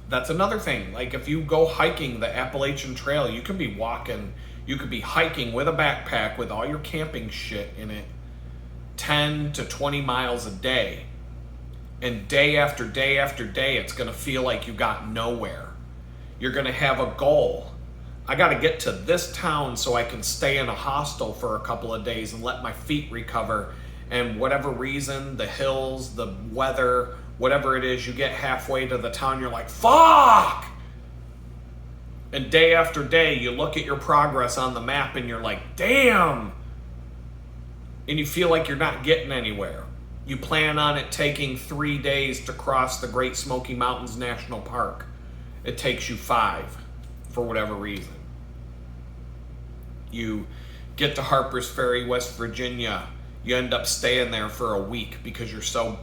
That's another thing. Like if you go hiking the Appalachian Trail, you could be hiking with a backpack with all your camping shit in it, 10 to 20 miles a day. And day after day after day, it's going to feel like you got nowhere. You're going to have a goal. I got to get to this town so I can stay in a hostel for a couple of days and let my feet recover. And whatever reason, the hills, the weather, whatever it is, you get halfway to the town, you're like, fuck! And day after day, you look at your progress on the map and you're like, damn! And you feel like you're not getting anywhere. You plan on it taking 3 days to cross the Great Smoky Mountains National Park. It takes you 5, for whatever reason. You get to Harper's Ferry, West Virginia. You end up staying there for a week because you're so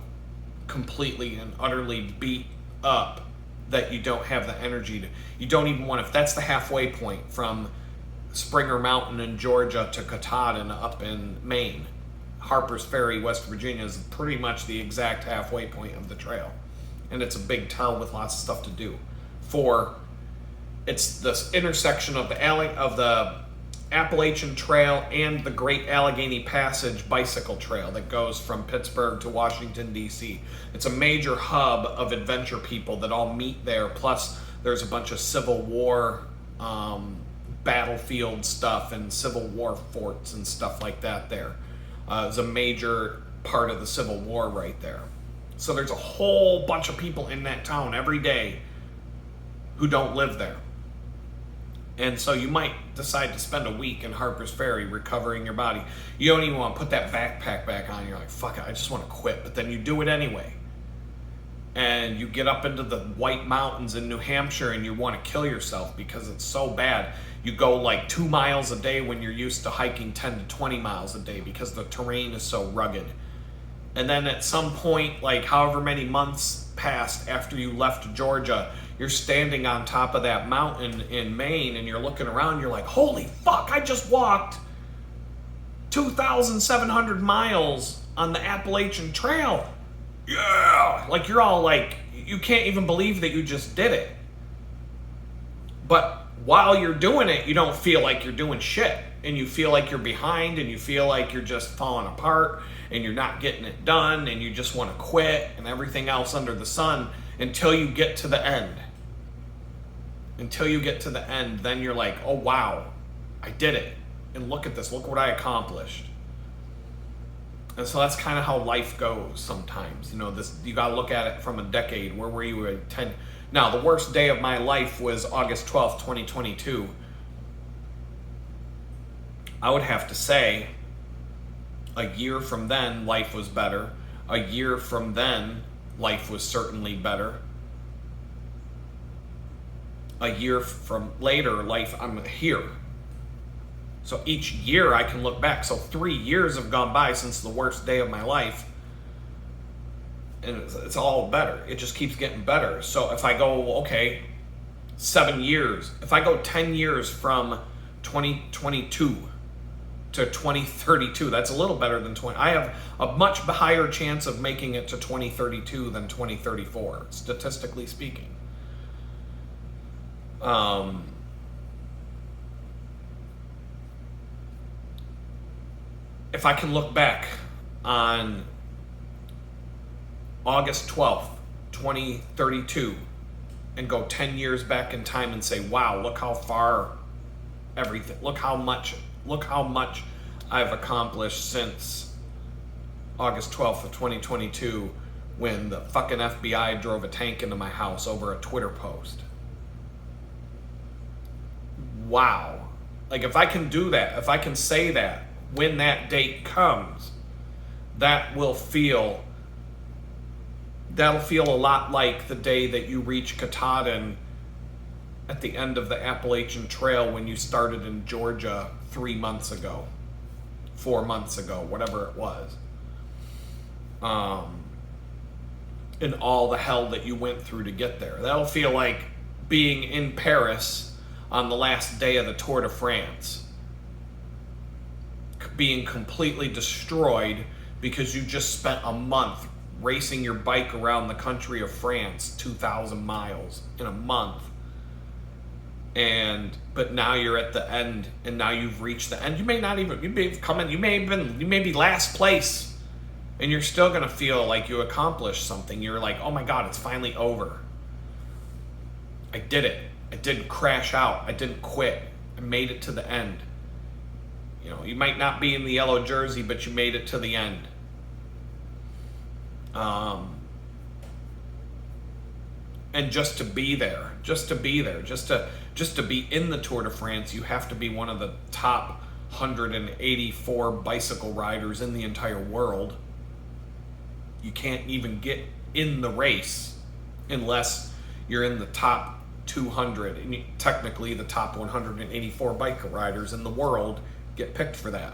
completely and utterly beat up that you don't have the energy to, you don't even want to, if that's the halfway point from Springer Mountain in Georgia to Katahdin up in Maine, Harper's Ferry, West Virginia is pretty much the exact halfway point of the trail. And it's a big town with lots of stuff to do. It's this intersection of the Appalachian Trail and the Great Allegheny Passage bicycle trail that goes from Pittsburgh to Washington, D.C. It's a major hub of adventure people that all meet there. Plus, there's a bunch of Civil War battlefield stuff and Civil War forts and stuff like that there. It's a major part of the Civil War right there. So there's a whole bunch of people in that town every day who don't live there. And so you might decide to spend a week in Harper's Ferry recovering your body. You don't even want to put that backpack back on. You're like, fuck it, I just want to quit. But then you do it anyway. And you get up into the White Mountains in New Hampshire and you want to kill yourself because it's so bad. You go like 2 miles a day when you're used to hiking 10 to 20 miles a day because the terrain is so rugged. And then at some point, like however many months passed after you left Georgia, you're standing on top of that mountain in Maine and you're looking around, you're like, holy fuck, I just walked 2,700 miles on the Appalachian Trail. Yeah! Like you're all like, you can't even believe that you just did it. But while you're doing it, you don't feel like you're doing shit. And you feel like you're behind and you feel like you're just falling apart and you're not getting it done and you just want to quit and everything else under the sun until you get to the end. Until you get to the end, then you're like, oh wow, I did it. And look at this, look what I accomplished. And so that's kind of how life goes sometimes. You know, this, you got to look at it from a decade. Where were you at 10? Now, the worst day of my life was August 12th, 2022. I would have to say a year from then, life was better. A year from then, life was certainly better. A year from later, I'm here. So each year I can look back. So 3 years have gone by since the worst day of my life. And it's all better. It just keeps getting better. So if I go, okay, 7 years. If I go 10 years from 2022 to 2032, that's a little better than 20. I have a much higher chance of making it to 2032 than 2034, statistically speaking. if I can look back on August 12th, 2032, and go 10 years back in time and say, wow, look how far everything, look how much I've accomplished since August 12th of 2022, when the fucking FBI drove a tank into my house over a Twitter post. Wow. Like, if I can do that, if I can say that when that date comes, that'll feel a lot like the day that you reach Katahdin at the end of the Appalachian Trail when you started in Georgia 3 months ago, 4 months ago, whatever it was. And all the hell that you went through to get there. That'll feel like being in Paris on the last day of the Tour de France, being completely destroyed because you just spent a month racing your bike around the country of France, 2,000 miles in a month. But now you're at the end, and now you've reached the end. You may be last place, and you're still gonna feel like you accomplished something. You're like, oh my God, it's finally over. I did it. I didn't crash out. I didn't quit. I made it to the end. You know, you might not be in the yellow jersey, but you made it to the end. And just to be there, just to be in the Tour de France, you have to be one of the top 184 bicycle riders in the entire world. You can't even get in the race unless you're in the top 200. And technically, the top 184 bike riders in the world get picked for that.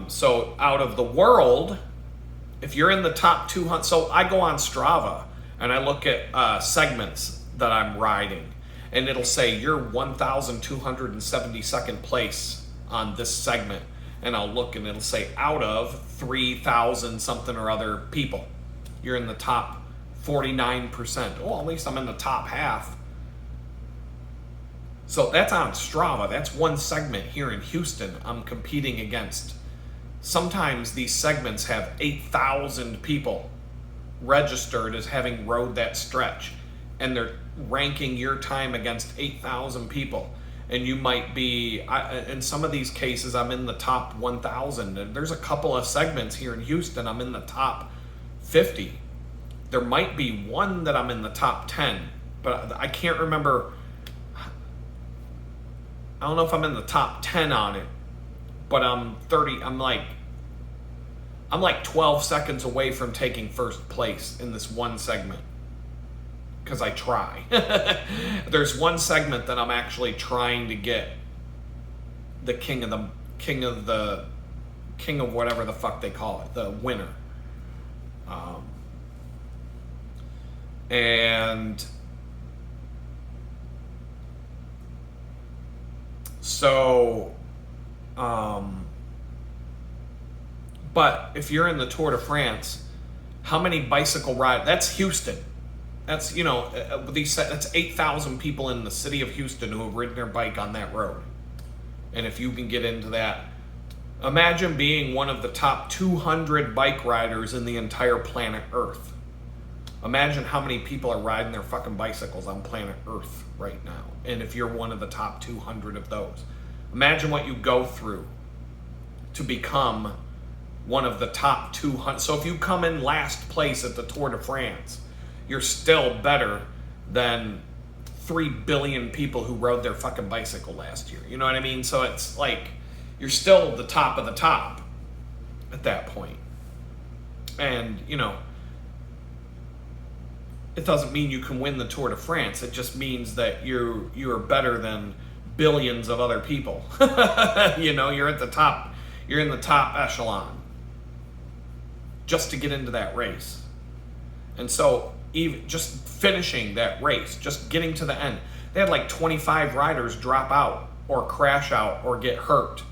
So out of the world, if you're in the top 200, so I go on Strava and I look at segments that I'm riding, and it'll say you're 1,272nd place on this segment. And I'll look and it'll say out of 3,000 something or other people, you're in the top 49%. Oh, at least I'm in the top half. So that's on Strava. That's one segment here in Houston I'm competing against. Sometimes these segments have 8,000 people registered as having rode that stretch, and they're ranking your time against 8,000 people. And you might be, in some of these cases, I'm in the top 1,000. And there's a couple of segments here in Houston, I'm in the top 50. There might be one that I'm in the top 10, but I can't remember. I don't know if I'm in the top 10 on it, but I'm like 12 seconds away from taking first place in this one segment. Because I try. There's one segment that I'm actually trying to get the king of whatever the fuck they call it, the winner. And so, but if you're in the Tour de France, how many bicycle rides? That's Houston. That's, that's 8,000 people in the city of Houston who have ridden their bike on that road. And if you can get into that, imagine being one of the top 200 bike riders in the entire planet Earth. Imagine how many people are riding their fucking bicycles on planet Earth right now. And if you're one of the top 200 of those, imagine what you go through to become one of the top 200. So if you come in last place at the Tour de France, you're still better than 3 billion people who rode their fucking bicycle last year. You know what I mean? So it's like, you're still the top of the top at that point. And, it doesn't mean you can win the Tour de France. It just means that you're better than billions of other people. You're at the top. You're in the top echelon just to get into that race. And so even just finishing that race, just getting to the end, they had like 25 riders drop out or crash out or get hurt.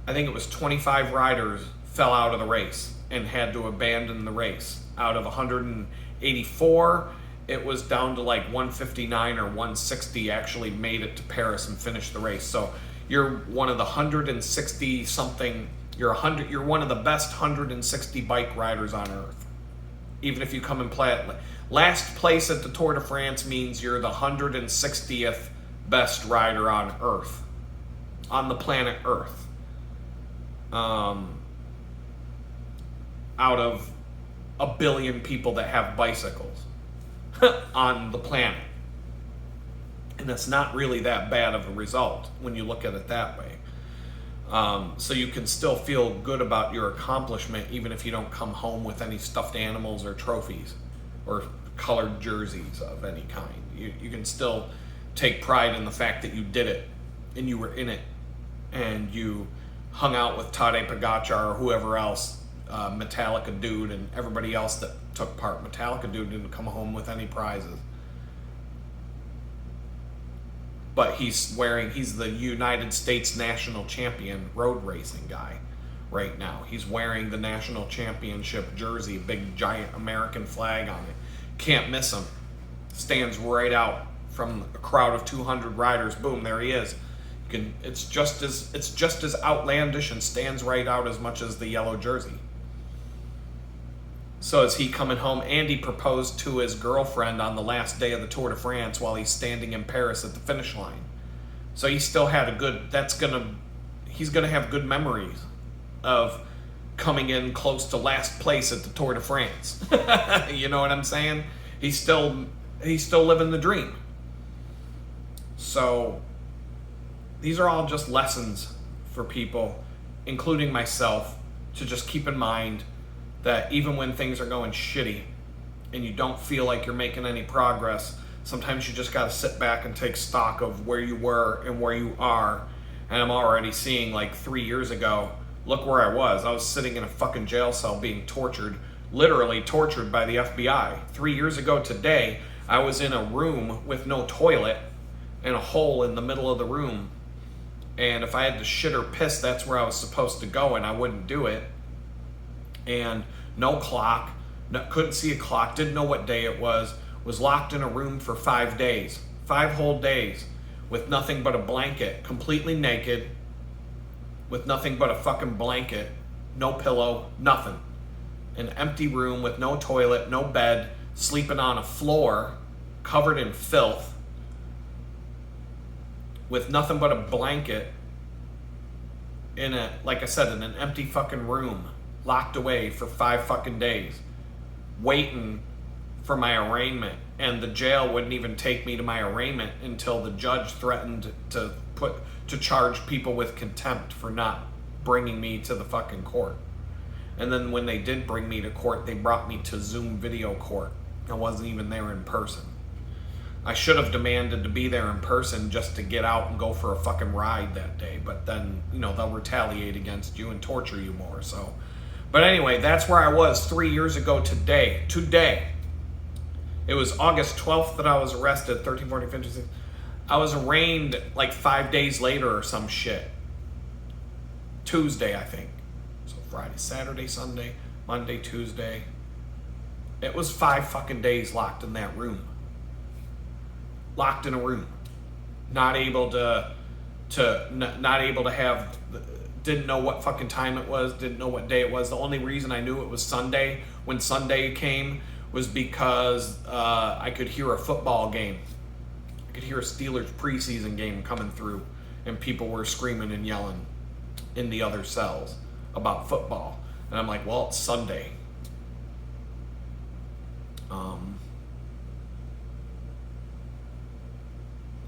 I think it was 25 riders fell out of the race and had to abandon the race. Out of 184, it was down to like 159 or 160 actually made it to Paris and finished the race. So, you're one of the 160 something. You're one of the best 160 bike riders on earth. Even if you come and play it, last place at the Tour de France means you're the 160th best rider on earth, on the planet Earth. Out of a billion people that have bicycles on the planet. And that's not really that bad of a result when you look at it that way. So you can still feel good about your accomplishment even if you don't come home with any stuffed animals or trophies or colored jerseys of any kind. You can still take pride in the fact that you did it and you were in it and you hung out with Tadej Pogacar or whoever else, Metallica dude and everybody else that took part. Metallica dude didn't come home with any prizes. But he's the United States national champion road racing guy right now. He's wearing the national championship jersey, big giant American flag on it. Can't miss him. Stands right out from a crowd of 200 riders. Boom, there he is. It's just as outlandish and stands right out as much as the yellow jersey. So is he coming home? Andy proposed to his girlfriend on the last day of the Tour de France while he's standing in Paris at the finish line. So he still had he's gonna have good memories of coming in close to last place at the Tour de France. You know what I'm saying? He's still living the dream. So these are all just lessons for people, including myself, to just keep in mind that even when things are going shitty and you don't feel like you're making any progress, sometimes you just got to sit back and take stock of where you were and where you are. And I'm already seeing, like 3 years ago, look where I was. I was sitting in a fucking jail cell being tortured, literally tortured by the FBI. 3 years ago today, I was in a room with no toilet and a hole in the middle of the room. And if I had to shit or piss, that's where I was supposed to go, and I wouldn't do it. And no clock, couldn't see a clock, didn't know what day it was locked in a room for 5 days, 5 whole days, with nothing but a blanket, completely naked, with nothing but a fucking blanket, no pillow, nothing. An empty room with no toilet, no bed, sleeping on a floor, covered in filth, with nothing but a blanket, like I said, in an empty fucking room, locked away for 5 fucking days, waiting for my arraignment. And the jail wouldn't even take me to my arraignment until the judge threatened to charge people with contempt for not bringing me to the fucking court. And then when they did bring me to court, they brought me to Zoom video court. I wasn't even there in person. I should have demanded to be there in person just to get out and go for a fucking ride that day. But then, they'll retaliate against you and torture you more. So, but anyway, that's where I was 3 years ago today. It was August 12th that I was arrested, 13, 14, 15, 16. I was arraigned like 5 days later or some shit. Tuesday, I think. So Friday, Saturday, Sunday, Monday, Tuesday. It was 5 fucking days locked in that room. Locked in a room. Not able to have, didn't know what fucking time it was, didn't know what day it was. The only reason I knew it was Sunday, when Sunday came, was because I could hear a football game. I could hear a Steelers preseason game coming through, and people were screaming and yelling in the other cells about football. And I'm like, well, it's Sunday.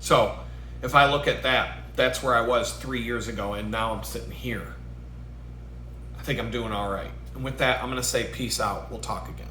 So if I look at that, that's where I was 3 years ago, and now I'm sitting here. I think I'm doing all right. And with that, I'm going to say peace out. We'll talk again.